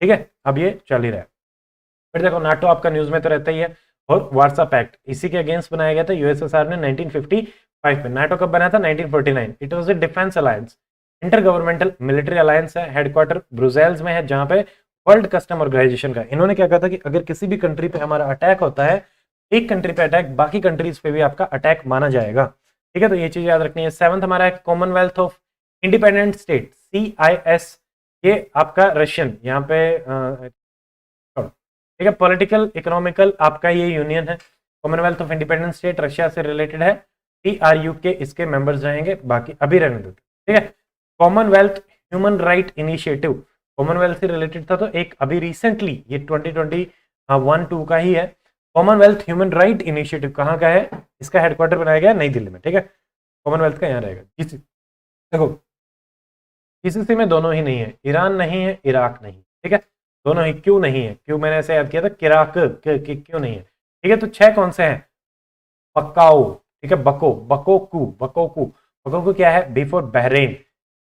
ठीक है। अब ये चल ही रहा है। फिर देखो नाटो आपका न्यूज में तो रहता ही है, और वार्सा पैक्ट इसी के अगेंस्ट बनाया गया था यूएसएसआर ने 1955 में। नाटो कब बना था, 1949। It was a defence alliance, inter governmental military alliance है, हेडक्वार्टर ब्रुसेल्स में है, जहां पे वर्ल्ड कस्टम ऑर्गेनाइजेशन का। इन्होंने क्या कहा था कि अगर किसी भी कंट्री पे हमारा अटैक होता है, एक कंट्री पे अटैक, बाकी कंट्रीज पे भी आपका अटैक माना जाएगा, ठीक है। तो ये चीज याद रखनी है। 7th हमारा है Commonwealth of independent state, CIS, ये आपका रशियन यहाँ पे, ठीक है। पॉलिटिकल इकोनॉमिकल आपका ये यूनियन है, Commonwealth of independent state, Russia से रिलेटेड है। TRU के इसके मेंबर्स जाएंगे, बाकी अभी रहने देते, ठीक है। Commonwealth human right initiative, Commonwealth से रिलेटेड था, तो एक अभी रिसेंटली ये 2021-2 का ही है। कॉमनवेल्थ ह्यूमन राइट इनिशिएटिव कहाँ का है, इसका हेडक्वार्टर बनाया गया नई दिल्ली में, ठीक है। कॉमनवेल्थ का यहाँ रहेगा। देखो GCC में दोनों ही नहीं है, ईरान नहीं है, इराक नहीं, ठीक है, दोनों ही। क्यों नहीं है, क्यों मैंने ऐसे याद किया था, किराक क्यों नहीं है, ठीक है। तो 6 कौन से हैं, पकाओ, ठीक है, बकोकू क्या है, B फॉर बहरीन,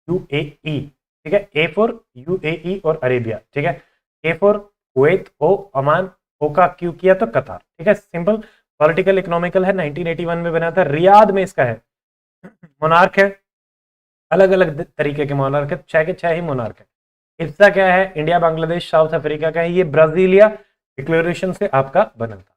UAE, ठीक है, A फॉर UAE और अरेबिया, ठीक है, A for Kuwait, O Oman, O का क्यू किया तो कतार, ठीक है। सिंपल पॉलिटिकल इकोनॉमिकल है, 1981 में बना था, रियाद में इसका है। मोनार्क है, अलग अलग तरीके के मोनार्क है, 6 के 6 ही मोनार्क है। हिस्सा क्या है, इंडिया, बांग्लादेश, साउथ अफ्रीका का है। ये ब्राजीलिया डिक्लेरेशन से आपका बना था।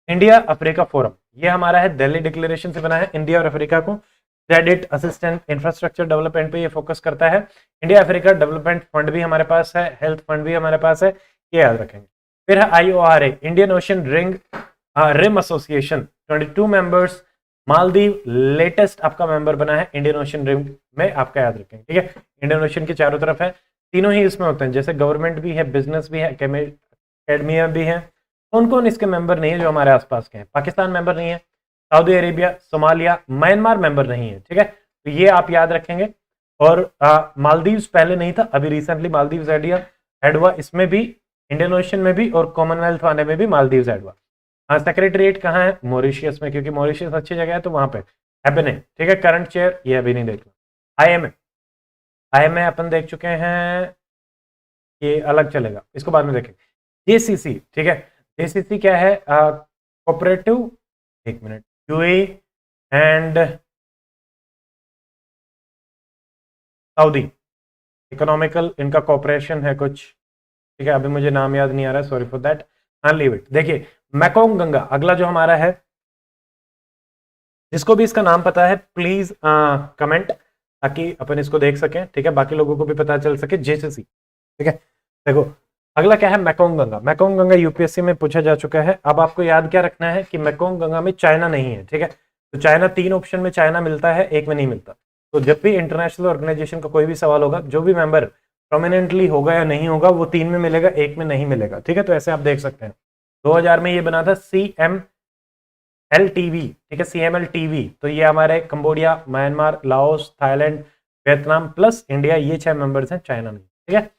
इंडिया अफ्रीका फोरम, ये हमारा है, दिल्ली डिक्लेरेशन से बना है। इंडिया और अफ्रीका को क्रेडिट असिस्टेंट इंफ्रास्ट्रक्चर डेवलपमेंट पे ये फोकस करता है। इंडिया अफ्रीका डेवलपमेंट फंड भी हमारे पास है, हेल्थ फंड भी हमारे पास है, ये याद रखेंगे। फिर है IORA, Indian ocean rim association, 22 members. Maldives latest आपका मेंबर बना है इंडियन ओशन रिम में, आपका याद रखेंगे, ठीक है। इंडियन ओशन की चारों तरफ है, तीनों ही इसमें होते हैं, जैसे गवर्नमेंट भी है, बिजनेस भी है, एकेडमिया भी है। कौन कौन इसके मेंबर नहीं है, जो हमारे आसपास के हैं, पाकिस्तान मेंबर नहीं है, Saudi Arabia, Somalia, Myanmar member नहीं है, ठीक है। तो ये आप याद रखेंगे। और मालदीव्स पहले नहीं था, अभी रिसेंटली मालदीव्स ऐड हुआ, इसमें भी, इंडियन ओशन में भी, और कॉमनवेल्थ वाले में भी मालदीव्स ऐड हुआ। सेक्रेटरीट कहाँ है, मॉरिशियस में, क्योंकि मॉरिशियस अच्छी जगह है तो वहां पे एबने, ठीक है। करंट चेयर ये अभी नहीं देख लो। IMA अपन देख चुके हैं, ये अलग चलेगा, इसको बाद में देखेंगे। JCC, ठीक है, JCC क्या है, कोऑपरेटिव, एक minute, UAE and Saudi economical, इनका कॉपरेशन है कुछ, ठीक है, अभी मुझे नाम याद नहीं आ रहा, सॉरी फॉर दैट, हाँ लीव इट। देखिए मैकोंग गंगा अगला जो हमारा है, जिसको भी इसका नाम पता है प्लीज कमेंट, ताकि अपन इसको देख सकें, ठीक है, बाकी लोगों को भी पता चल सके, जेसीसी, ठीक है। देखो अगला क्या है, Mekong Ganga. Mekong Ganga UPSC में पूछा जा चुका है। अब आपको याद क्या रखना है कि मैकोंग गंगा में चाइना नहीं है, ठीक है, तो चाइना, 3 ऑप्शन में चाइना मिलता है, एक में नहीं मिलता। तो जब भी इंटरनेशनल ऑर्गेनाइजेशन का कोई भी सवाल होगा, जो भी मेंबर प्रोमिनेंटली होगा या नहीं होगा, वो 3 में मिलेगा, एक में नहीं मिलेगा, ठीक है। तो ऐसे आप देख सकते हैं। 2000 में ये बना था CMLTV, ठीक है, CMLTV। तो ये हमारे Cambodia, Myanmar, Laos, Thailand, Vietnam plus India, ये 6 मेंबर्स हैं, चाइना नहीं, ठीक है।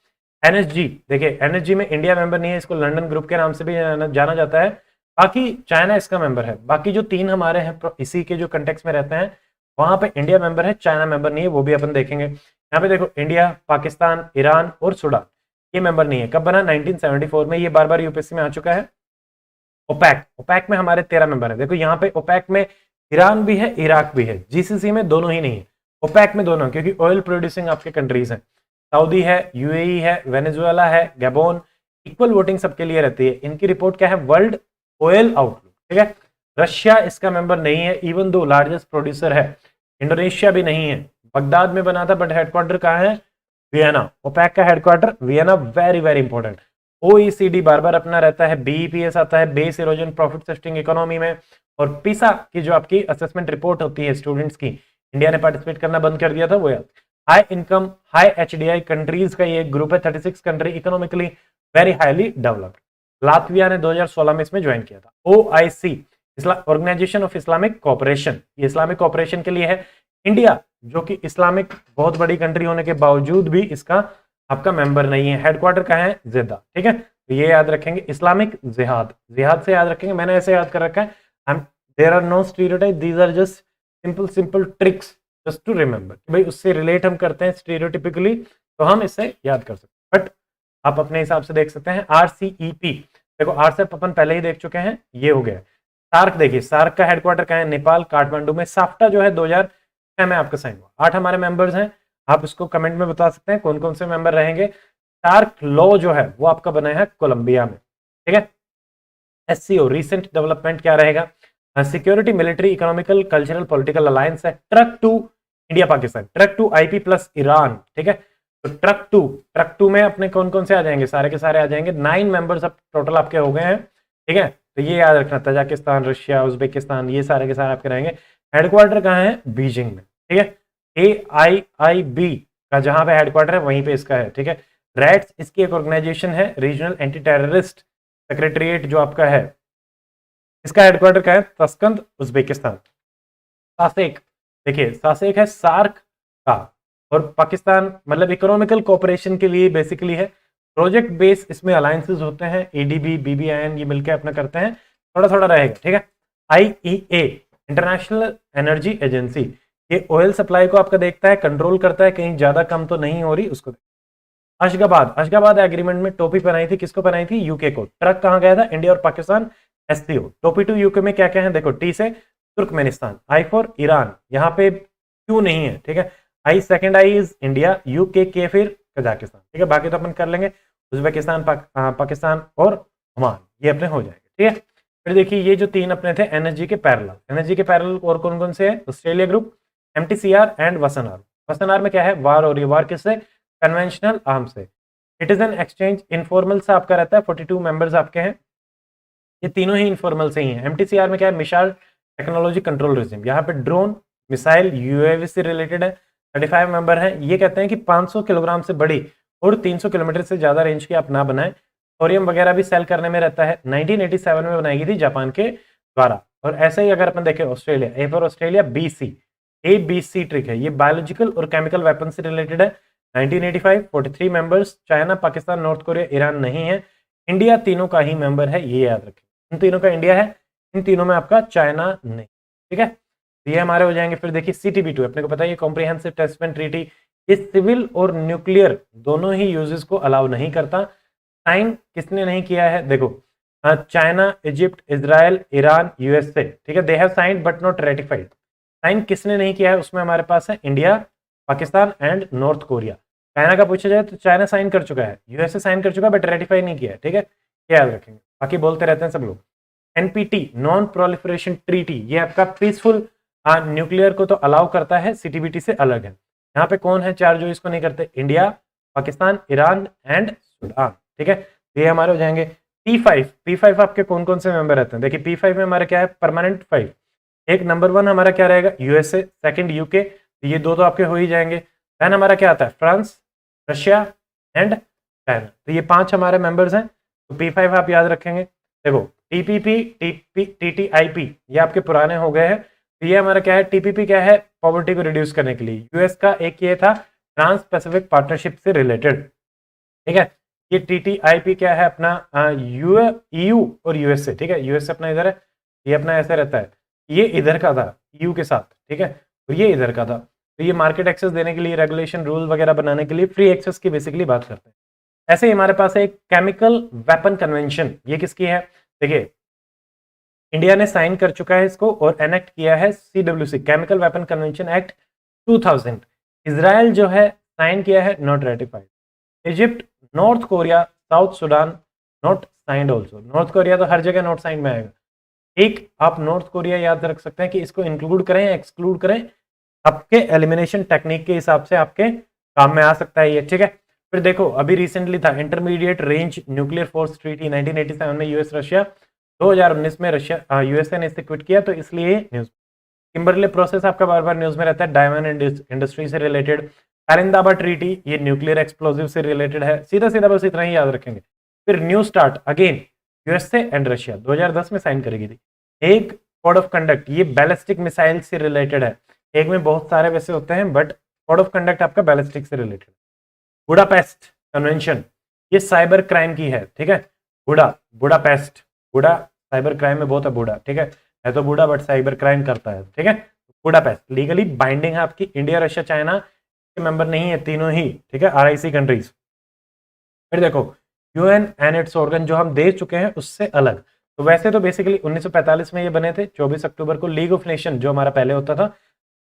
NSG, देखिए NSG में इंडिया मेंबर नहीं है, इसको लंदन ग्रुप के नाम से भी जाना जाता है, बाकी चाइना इसका मेंबर है। बाकी जो 3 हमारे हैं इसी के जो कंटेक्स में रहते हैं, वहां पे इंडिया मेंबर है, चाइना मेंबर नहीं है, वो भी अपन देखेंगे। यहाँ पे देखो इंडिया, पाकिस्तान, ईरान और सूडान, ये मेंबर नहीं है। कब बना, 1974 में, ये बार बार यूपीएससी में आ चुका है। ओपैक, ओपैक में हमारे 13 मेंबर है। देखो यहाँ पे ओपैक में ईरान भी है, इराक भी है, जीसीसी में दोनों ही नहीं है, ओपैक में दोनों, क्योंकि ऑयल प्रोड्यूसिंग आपके कंट्रीज हैं, सऊदी है, यूएई है, वेनेजुएला है, गैबोन, इक्वल वोटिंग सबके लिए रहती है। इनकी रिपोर्ट क्या है, वर्ल्ड ऑयल आउटलुक, ठीक है। रशिया इसका मेंबर नहीं है, इवन दो लार्जेस्ट प्रोड्यूसर है। इंडोनेशिया भी नहीं है, बगदाद में बना था, बट हेडक्वार्टर कहाँ है, वियना। ओपैक का headquarter Vienna, very very important. OECD बार बार अपना रहता है, बीईपीएस आता है, base erosion profit shifting economy में, और पिसा की जो आपकी असेसमेंट रिपोर्ट होती है स्टूडेंट्स की, इंडिया ने पार्टिसिपेट करना बंद कर दिया था, वो याद। High income, high HDI countries का ये ग्रुप है, 36 country, economically very highly developed. Latvia ने 2016 में इसमें ज्वाइन किया था। OIC, organisation of Islamic cooperation, ये इस्लामिक कोऑपरेशन के लिए है। इंडिया जो कि इस्लामिक बहुत बड़ी कंट्री होने के बावजूद भी इसका आपका मेंबर नहीं है। हेडक्वार्टर कहाँ है, जेद्दा, ठीक है। तो ये याद रखेंगे, इस्लामिक जिहाद, जिहाद से याद रखेंगे, मैंने ऐसे याद कर रखा है। There are no stereotype, these are just simple tricks just to remember, भाई उससे रिलेट हम करते हैं स्टीरियोटिपिकली, तो हम इससे याद कर सकते हैं। बट आप अपने हिसाब से देख सकते हैं। RCEP, देखो RCEP अपन पहले ही देख चुके हैं, ये हो गया। सार्क, देखिए सार्क का हेडक्वार्टर कहाँ है, नेपाल, काठमांडू में। साफ्टा जो है 2006 में आपका साइन हुआ। 8 हमारे मेंबर्स हैं, आप इसको कमेंट में बता सकते हैं कौन कौन से मेंबर रहेंगे। सार्क लॉ जो है वो आपका बना है कोलंबिया में, ठीक है। SCO, रिसेंट डेवलपमेंट क्या रहेगा, security, military, economical, cultural, political alliance है। Track two, India Pakistan, track two IP plus Iran, ठीक है। तो ट्रक टू में अपने कौन कौन से आ जाएंगे, सारे के सारे आ जाएंगे। 9 मेंबर्स अब टोटल आपके हो गए हैं, ठीक है। तो ये याद रखना, तजाकिस्तान, रशिया, उज्बेकिस्तान, ये सारे के सारे आपके रहेंगे। हेडक्वार्टर कहाँ है, बीजिंग में, ठीक है। AIIB का जहां पे हेडक्वार्टर है वहीं पे इसका है, ठीक है। रैट्स इसकी एक ऑर्गेनाइजेशन है, रीजनल एंटी टेररिस्ट सेक्रेटरिएट जो आपका है, इसका हेडक्वार्टर क्या है, तस्कंद, उज्बेकिस्तान। सासेक, देखिए सासेक है सार्क का, और पाकिस्तान मतलब इकोनॉमिकल कोऑपरेशन के लिए बेसिकली है। प्रोजेक्ट बेस इसमें अलायंसेस होते हैं, ADB, BBIN, ये मिलकर अपना करते हैं, थोड़ा थोड़ा रहेगा, ठीक है। IEA, इंटरनेशनल एनर्जी एजेंसी, ये ऑयल सप्लाई को आपका देखता है, कंट्रोल करता है, कहीं ज्यादा कम तो नहीं हो रही उसको। अशगाबाद, अशगाबाद एग्रीमेंट में टोपी पहनाई थी, किसको पहनाई थी, यूके को। ट्रक कहां गया था, इंडिया और पाकिस्तान, SCO। टोपी टू यूके में क्या क्या है, देखो T से तुर्कमेनिस्तान, I फॉर ईरान, यहाँ पे क्यों नहीं है, ठीक है। Second I is India, UK फिर कजाकिस्तान, ठीक है। बाकी तो अपन कर लेंगे, उज्बेकिस्तान, पाकिस्तान और ओमान, ये अपने हो जाएंगे, ठीक है। फिर देखिए ये जो 3 अपने थे एनर्जी के पैरेलल और कौन कौन से है, ऑस्ट्रेलिया ग्रुप, MTCR एंड वसनआर। वसनआर में क्या है, वार हो रही है, वार किससे, कन्वेंशनल आर्म से। सिटीजन एक्सचेंज इनफॉर्मल से आपका रहता है, 42 मेंबर्स आपके हैं, ये तीनों ही इनफॉर्मल से ही हैं। MTCR में क्या है, मिसाइल टेक्नोलॉजी कंट्रोल रिजिम, यहाँ पे ड्रोन, मिसाइल, UAV से रिलेटेड है, 35 मेंबर हैं। ये कहते हैं कि 500 किलोग्राम से बड़ी और 300 किलोमीटर से ज्यादा रेंज की आप ना बनाएं। थोरियम वगैरह भी सेल करने में रहता है, 1987 में बनाई गई थी जापान के द्वारा। और ऐसे ही अगर अपन देखें Australia, A for Australia, ABC trick है, ये बायोलॉजिकल और केमिकल वेपन से रिलेटेड है, 1985, 43 members. China, Pakistan, north Korea, Iran नहीं है। इंडिया तीनों का ही मेंबर है, ये याद रखें, इन तीनों का इंडिया है, इन तीनों में आपका चाइना नहीं, ठीक है। तो ये हमारे हो जाएंगे। फिर देखिए CTB2, अपने को पता है ये कॉम्प्रिहेंसिव टेस्टमेंट ट्रीटी, ये सिविल और न्यूक्लियर दोनों ही यूजेस को अलाउ नहीं करता। साइन किसने नहीं किया है, देखो China, Egypt, Israel, Iran, USA, ठीक है, they have signed but not ratified. Sign किसने नहीं किया है उसमें हमारे पास है India, Pakistan and North Korea. China का पूछा जाए तो चाइना साइन कर चुका है, यूएसए साइन कर चुका है बट रेटिफाई नहीं किया है, ठीक है, याद रखेंगे, बाकी बोलते रहते हैं सब लोग। एनपीटी, नॉन प्रोलिफरेशन ट्रीटी, ये आपका पीसफुल न्यूक्लियर को तो अलाउ करता है, सीटीबीटी से अलग है। यहाँ पे कौन है चार जो इसको नहीं करते? India, Pakistan, Iran and Sudan, ठीक है, ये हमारे हो जाएंगे। P5 आपके कौन कौन से मेंबर रहते हैं? देखिए P5 में हमारा क्या है, परमानेंट 5। एक नंबर 1 हमारा क्या रहेगा, यूएसए, सेकंड यूके, ये दो तो आपके हो ही जाएंगे। देन हमारा क्या आता है, फ्रांस, रशिया एंड चाइना, तो ये 5 हमारे मेंबर्स हैं। तो P5 आप याद रखेंगे। देखो टीपीपी, टीटीआईपी ये आपके पुराने हो गए हैं। तो ये हमारा क्या है, टीपीपी क्या है, पॉवर्टी को रिड्यूस करने के लिए। यूएस का एक ये था ट्रांस पैसिफिक पार्टनरशिप से रिलेटेड, ठीक है। ये टीटीआईपी क्या है अपना, ईयू और यूएसए, ठीक है, यूएसए अपना इधर है, ये अपना ऐसे रहता है, ये इधर का था ईयू के साथ, ठीक है, और ये इधर का था। तो ये मार्केट एक्सेस देने के लिए, रेगुलेशन रूल वगैरह बनाने के लिए फ्री एक्सेस की बेसिकली बात करते हैं। ऐसे ही हमारे पास है एक केमिकल वेपन कन्वेंशन, ये किसकी है? देखिए इंडिया ने साइन कर चुका है इसको और एनेक्ट किया है, CWC, chemical weapon convention act 2000। Israel जो है साइन किया है, not ratified. Egypt, north Korea, south Sudan, not signed also. North Korea तो हर जगह नॉट साइन में आएगा। एक आप नॉर्थ कोरिया याद रख सकते हैं कि इसको इंक्लूड करें या एक्सक्लूड करें, आपके एलिमिनेशन टेक्निक के हिसाब से आपके काम में आ सकता है ये, ठीक है। फिर देखो अभी रिसेंटली था intermediate range nuclear force treaty 1987 में यूएस रशिया, 2019 में रशिया यूएसए ने इसे क्विट किया, तो इसलिए न्यूज। किम्बरले प्रोसेस आपका बार बार न्यूज में रहता है, डायमंड इंडस्ट्री से रिलेटेड। पैरिंदाबा ट्रीटी ये न्यूक्लियर एक्सप्लोजिव से रिलेटेड है, सीधा सीधा बस इतना ही याद रखेंगे। फिर new start again USA and Russia 2010 में साइन करेगी थी। एक कोड ऑफ कंडक्ट, ये बैलिस्टिक मिसाइल से रिलेटेड है, एक में बहुत सारे वैसे होते हैं बट कोड ऑफ कंडक्ट आपका बैलिस्टिक से रिलेटेड। बुडापेस्ट कन्वेंशन, ये साइबर क्राइम की है, ठीक है, बुडापेस्ट, बुडा साइबर क्राइम में बहुत है, बुडा, ठीक है तो बुडा बट साइबर क्राइम करता है, ठीक है। बुडापेस्ट लीगली बाइंडिंग है आपकी, इंडिया, रशिया, चाइना के मेंबर नहीं है तीनों ही, ठीक है, आरआईसी कंट्रीज। फिर देखो यूएन एंड इट्स ऑर्गन जो हम दे चुके हैं उससे अलग, तो वैसे तो बेसिकली 1945 में ये बने थे, 24 अक्टूबर को लीग ऑफ नेशन जो हमारा पहले होता था,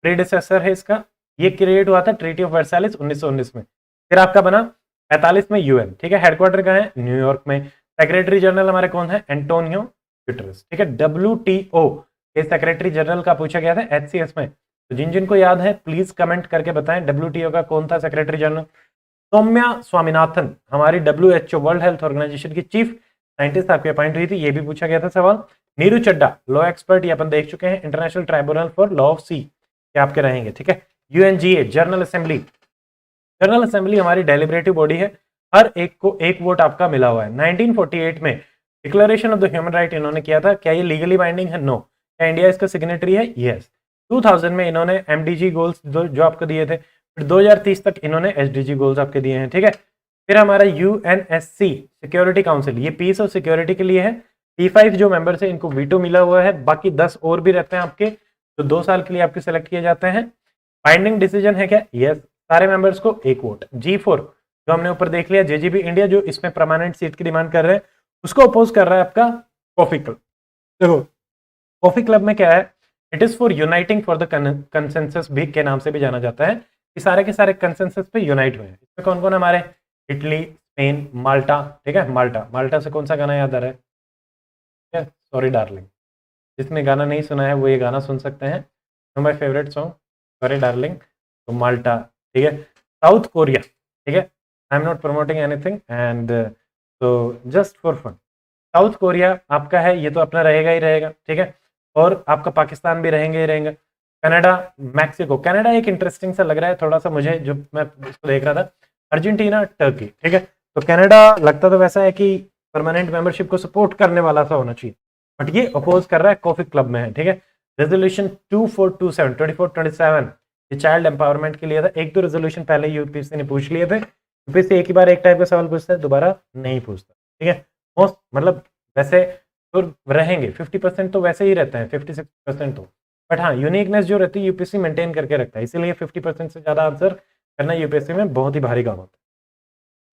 प्रीडिसेसर है इसका, ये क्रिएट हुआ था ट्रीटी ऑफ वर्साइल्स 1919 में। फिर आपका बना 45 में यूएन, ठीक है, हेडक्वार्टर कहाँ है, न्यूयॉर्क में। सेक्रेटरी जनरल हमारे कौन है, एंटोनियो गुटेरेस, ठीक है। डब्ल्यूटीओ के सेक्रेटरी जनरल का पूछा गया था एचसीएस में, तो जिन जिनको याद है प्लीज कमेंट करके बताएं डब्ल्यूटीओ का कौन था सेक्रेटरी जनरल। सौम्या स्वामीनाथन हमारी डब्ल्यूएचओ वर्ल्ड हेल्थ ऑर्गेनाइजेशन की चीफ साइंटिस्ट आपके अपॉइंट हुई थी, ये भी पूछा गया था सवाल। नीरू चड्डा लॉ एक्सपर्ट, ये अपन देख चुके हैं, international tribunal for law of sea, ये आपके रहेंगे, ठीक है। UNGA general assembly, general assembly हमारी डेलिब्रेटिव बॉडी है, हर एक को एक वोट आपका मिला हुआ है। 1948 में declaration of the human right इन्होंने किया था, क्या ये लीगली बाइंडिंग है? नो। क्या इंडिया इसका सिग्नेटरी है? यस। 2000 में इन्होंने एमडीजी गोल्स जो आपको दिए थे, फिर 2030 तक इन्होंने एसडीजी गोल्स आपके दिए हैं, ठीक है। फिर हमारा यूएनएससी सिक्योरिटी काउंसिल, ये पीस और सिक्योरिटी के लिए है। P5 जो मेंबर्स है इनको वीटो मिला हुआ है, बाकी 10 और भी रहते हैं आपके, जो 2 साल के लिए आपके सेलेक्ट किए जाते हैं। बाइंडिंग डिसीजन है क्या? यस, सारे मेंबर्स को एक वोट। G4 जो हमने ऊपर देख लिया, जेजीबी इंडिया जो इसमें परमानेंट सीट की डिमांड कर रहे हैं, उसको अपोज कर रहा है आपका कॉफी क्लब। देखो कॉफी क्लब में क्या है, it is for uniting for the consensus भी के नाम से भी जाना जाता है, कि सारे के सारे कंसेंसस पे यूनाइट हुए हैं। इसमें कौन कौन हमारे, इटली, स्पेन, माल्टा, ठीक है, माल्टा से कौन सा गाना याद आ रहा है, सॉरी डार्लिंग, जिसने गाना नहीं सुना है वो ये गाना सुन सकते हैं, my favourite song sorry darling, तो माल्टा, ठीक है। साउथ कोरिया, ठीक है, I am not promoting anything and तो just for fun, South Korea आपका है, ये तो अपना रहेगा ही रहेगा, ठीक है, और आपका पाकिस्तान भी रहेंगे ही रहेंगे। कनाडा, मैक्सिको, कनाडा एक इंटरेस्टिंग सा लग रहा है थोड़ा सा मुझे, जो मैं इसको देख रहा था, अर्जेंटीना, टर्की, ठीक है, तो कनाडा लगता तो वैसा है कि परमानेंट मेंबरशिप को सपोर्ट करने वाला सा होना चाहिए, बट ये अपोज कर रहा है, कॉफी क्लब में है, ठीक है। रेजोल्यूशन 2427 ये चाइल्ड एम्पावरमेंट के लिए था। एक दो रेजोल्यूशन पहले यूपीएससी ने पूछ लिए थे, यूपीएससी एक ही बार एक टाइप का सवाल पूछता है, दोबारा नहीं पूछता, ठीक है। मोस्ट मतलब वैसे तो रहेंगे 50% तो वैसे ही रहते हैं, 56% तो, बट हाँ यूनिकनेस जो रहती है यूपीएससी मेंटेन करके रखता है, इसीलिए 50% से ज्यादा आंसर करना यूपीएससी में बहुत ही भारी काम होता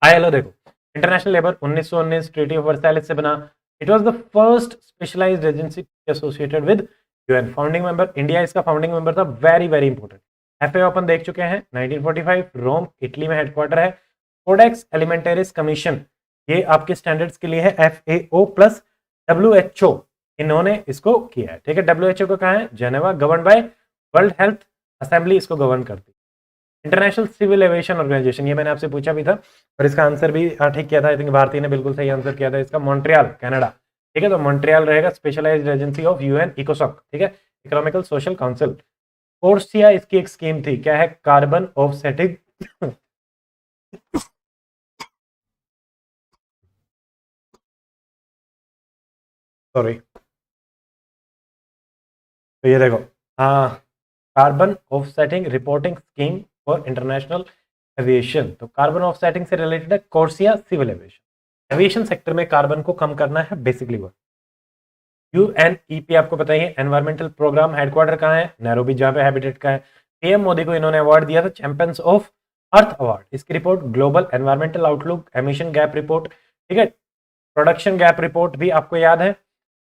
है। आईएलओ देखो, international labour 1919 treaty of Versailles से बना, it was the first specialised agency associated with UN. Founding member India इसका फाउंडिंग मेंबर था, वेरी वेरी इंपॉर्टेंट। एफएओ अपन देख चुके हैं 1945, रोम इटली में हेडक्वार्टर है। कोडेक्स एलिमेंटेरिस कमीशन, ये आपके स्टैंडर्ड्स के लिए है, एफएओ प्लस डब्ल्यूएचओ, इन्होंने इसको किया है, ठीक है। डब्ल्यूएचओ का कहाँ है, Geneva, govern by world health assembly इसको गवर्न करती है। इंटरनेशनल सिविल एविएशन ऑर्गेनाइजेशन, ये मैंने आपसे पूछा भी था और इसका आंसर भी ठीक किया था, आई थिंक भारती ने बिल्कुल सही आंसर किया था इसका, मॉन्ट्रियल कनाडा, ठीक है। तो मॉन्ट्रियल रहेगा, स्पेशलाइज्ड एजेंसी ऑफ यूएन इकोसॉक, ठीक है, इकोनॉमिकल सोशल काउंसिल। कोर्सिया इसकी एक स्कीम थी, क्या है, कार्बन ऑफसेटिंग सॉरी, तो ये देखो, हाँ, carbon offsetting reporting scheme for international aviation. तो कार्बन ऑफसेटिंग से रिलेटेड है CORSIA civil aviation. Aviation sector में कार्बन को कम करना है बेसिकली वो। यूएनईपी आपको पता ही है, एनवायरमेंटल प्रोग्राम, हेडक्वार्टर कहाँ है, नैरोबी, जहां पे हैबिटेट का है। पीएम मोदी को इन्होंने अवार्ड दिया था, चैंपियंस ऑफ अर्थ अवार्ड। इसकी report global environmental outlook, emission gap report, ठीक है। प्रोडक्शन गैप रिपोर्ट भी आपको याद है,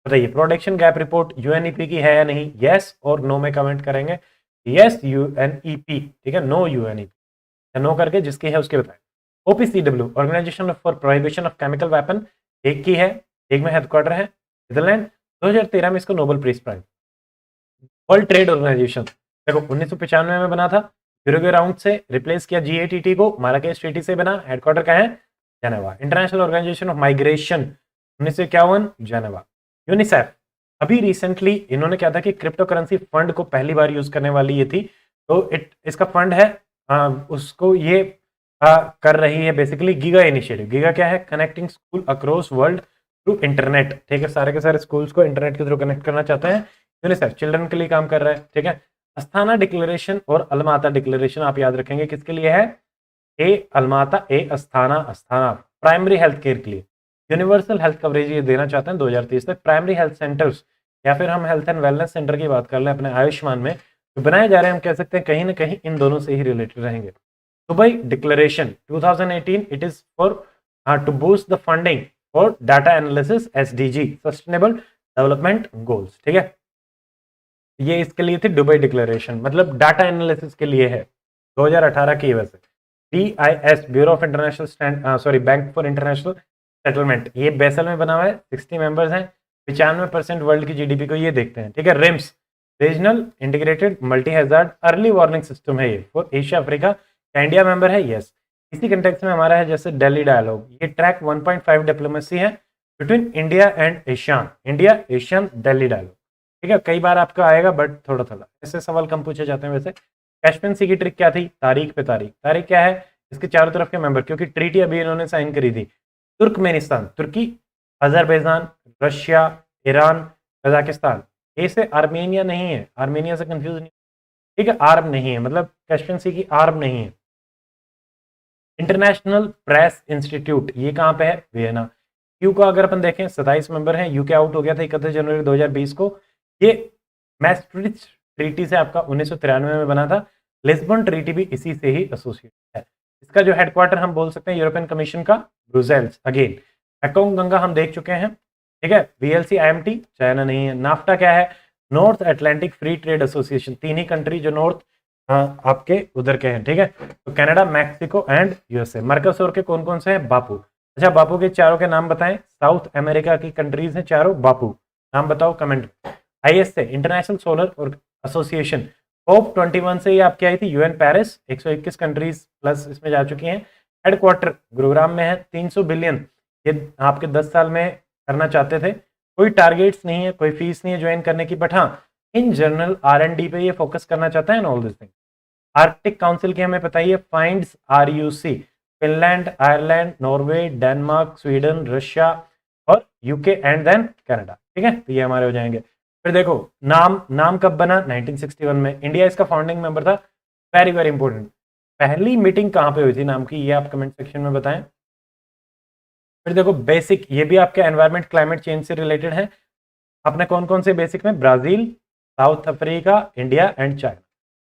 बताइए प्रोडक्शन गैप रिपोर्ट यूएनईपी की है या नहीं, यस और नो में कमेंट करेंगे। यस यूएनईपी, ठीक है, नो यूएनईपी, नो करके जिसकी है उसके बताएं। OPCW, organisation for prohibition of chemical weapon, एक की है, एक में हेडक्वार्टर है नीदरलैंड। 2013 में इसको Nobel peace prize. World trade organisation, देखो 1995 में बना था, यूरोगे राउंड से रिप्लेस किया जीएटीटी को, माराकेश ट्रीटी से बना, हेडक्वार्टर का है Geneva. International organisation of migration 1951 Geneva. UNICEF, अभी रिसेंटली इन्होंने क्या था कि क्रिप्टो करेंसी फंड को पहली बार यूज करने वाली ये थी, तो इसका फंड है, उसको ये कर रही है बेसिकली गीगा इनिशिएटिव। गीगा क्या है, connecting school across world through internet, ठीक है, सारे के सारे स्कूल्स को इंटरनेट के थ्रू कनेक्ट करना चाहते हैं। यूनिसेफ चिल्ड्रन के लिए काम कर रहा है, ठीक है। अस्थाना डिक्लेरेशन और अलमाता डिक्लेरेशन आप याद रखेंगे किसके लिए है, a Alma Ata, a Astana, Astana primary health care के लिए। यूनिवर्सल हेल्थ कवरेज ये देना चाहते हैं 2030 तक। प्राइमरी हेल्थ सेंटर्स या फिर हम हेल्थ एंड वेलनेस सेंटर की बात कर लें अपने आयुष्मान में, तो बनाए जा रहे हैं, हम कह सकते हैं कहीं ना कहीं इन दोनों से ही रिलेटेड रहेंगे। Dubai declaration 2018, it is for to boost the funding for data analysis, SDG, sustainable development goals, ठीक है। ये इसके लिए थी दुबई डिक्लेरेशन, मतलब डाटा एनालिसिस के लिए है, 2018 की वजह से। BIS, bureau of international bank for international settlement, ये बेसल में बना हुआ है, 60 मेंबर्स हैं, 95% वर्ल्ड की जीडीपी को ये देखते हैं, ठीक है। RIMES, regional integrated multi hazard early warning system है ये for Asia Africa. India member है, यस। इसी कंटेक्स्ट में हमारा है जैसे दिल्ली डायलॉग, ये ट्रैक 1.5 डिप्लोमेसी है between India and ASEAN, India Asian Delhi dialogue, ठीक है। कई बार आपका आएगा बट थोड़ा थोड़ा ऐसे सवाल कम पूछे जाते हैं। वैसे कैस्पियन सी की ट्रिक क्या थी, तारीख पे तारीख, तारीख क्या है, इसके चारों तरफ के मेंबर, क्योंकि ट्रीटी अभी इन्होंने साइन करी थी। तुर्कमेनिस्तान, तुर्की, अजरबैजान, रशिया, ईरान, कजाकिस्तान। ए से आर्मेनिया नहीं है, आर्मेनिया से कंफ्यूज नहीं, ठीक है, आर्म नहीं है, मतलब कैस्पियन सी की आर्म नहीं है। इंटरनेशनल प्रेस इंस्टीट्यूट, ये कहाँ पे है, वियना। यू का अगर अपन देखें 27 मेंबर हैं, यूके आउट हो गया था 31 जनवरी 2020 को। ये मैस्ट्रिच ट्रीटी से आपका 1993 में बना था। लिस्बन ट्रीटी भी इसी से ही एसोसिएट है। इसका जो हेडक्वार्टर हम बोल सकते हैं यूरोपियन कमीशन का, ब्रुसेल्स। अगेन पैकोंग गंगा हम देख चुके हैं, ठीक है। VLC IMT चाइना नहीं है। नाफ्टा क्या है, north Atlantic free trade association, तीन ही कंट्री जो नॉर्थ आपके उधर के हैं, ठीक है। तो Canada, Mexico and USA. Mercosur के कौन कौन से हैं, बापू। अच्छा, बापू के चारों के नाम बताएं, साउथ अमेरिका की कंट्रीज हैं चारों, बापू नाम बताओ comment. ISA, international solar association, COP21 से ये आपकी आई थी, यूएन पेरिस, 121 कंट्रीज प्लस इसमें जा चुकी हैं। हेडक्वार्टर गुरुग्राम में है। 300 बिलियन ये आपके 10 साल में करना चाहते थे। कोई टारगेट्स नहीं है, कोई फीस नहीं है ज्वाइन करने की, बट हाँ इन जनरल R&D पे ये फोकस करना चाहता है, all this thing. Arctic council की हमें पता ही है, finds RUC, Finland, Ireland, Norway, Denmark, Sweden, Russia और यूके एंड देन कनाडा, ठीक है। तो ये हमारे हो जाएंगे। फिर देखो नाम कब बना, 1961 में। इंडिया इसका फाउंडिंग मेंबर था, वेरी वेरी इंपॉर्टेंट। पहली मीटिंग कहाँ पे हुई थी नाम की, ये आप कमेंट सेक्शन में बताएं। फिर देखो बेसिक, ये भी आपके एनवायरमेंट क्लाइमेट चेंज से रिलेटेड है। अपने कौन कौन से बेसिक में, Brazil, south Africa, India and China,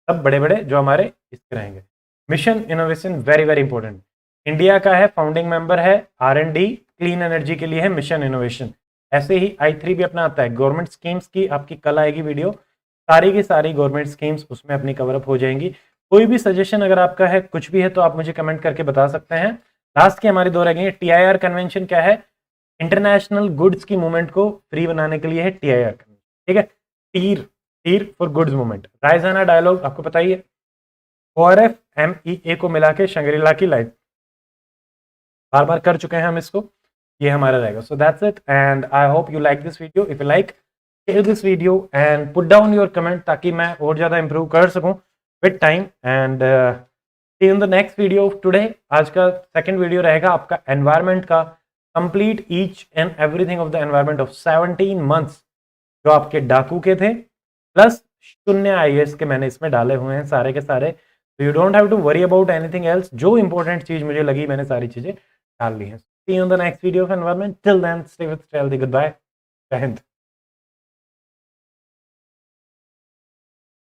सब बड़े बड़े जो हमारे इसके रहेंगे। Mission innovation, very very important. India का है, फाउंडिंग मेंबर है। R&D क्लीन एनर्जी के लिए है मिशन इनोवेशन। ऐसे ही i3 भी अपना आता है। गवर्नमेंट स्कीम्स की आपकी कल आएगी वीडियो, सारी की सारी गवर्नमेंट स्कीम्स उसमें अपनी कवर अप हो जाएंगी। कोई भी सजेशन अगर आपका है, कुछ भी है, तो आप मुझे कमेंट करके बता सकते हैं। लास्ट की हमारी 2 रह गई। TIR कन्वेंशन क्या है? इंटरनेशनल गुड्स की मूवमेंट को फ्री बनाने के लिए है TIR कन्वेंशन, ठीक है। टीर फॉर गुड्स मूवमेंट। रायजाना डायलॉग आपको पता ही है। ORF MEA को मिला के शंग्रीला की लाइन, बार बार कर चुके हैं हम इसको, ये हमारा रहेगा। So that's it and I hope you like this video. If you like, share this video and put down your comment, ताकि मैं और ज़्यादा इंप्रूव कर सकूं with time. And see in the next video of today. आज का second video रहेगा आपका एनवायरनमेंट का, complete each and everything of the environment of 17 months जो आपके डाकू के थे, प्लस 0 IAS के मैंने इसमें डाले हुए हैं सारे के सारे। You don't have to worry about anything else. जो इंपॉर्टेंट चीज मुझे लगी मैंने सारी चीजें डाल ली हैं। See you in the next video of environment. Till then, stay with Healthy. Goodbye. Jai Hind.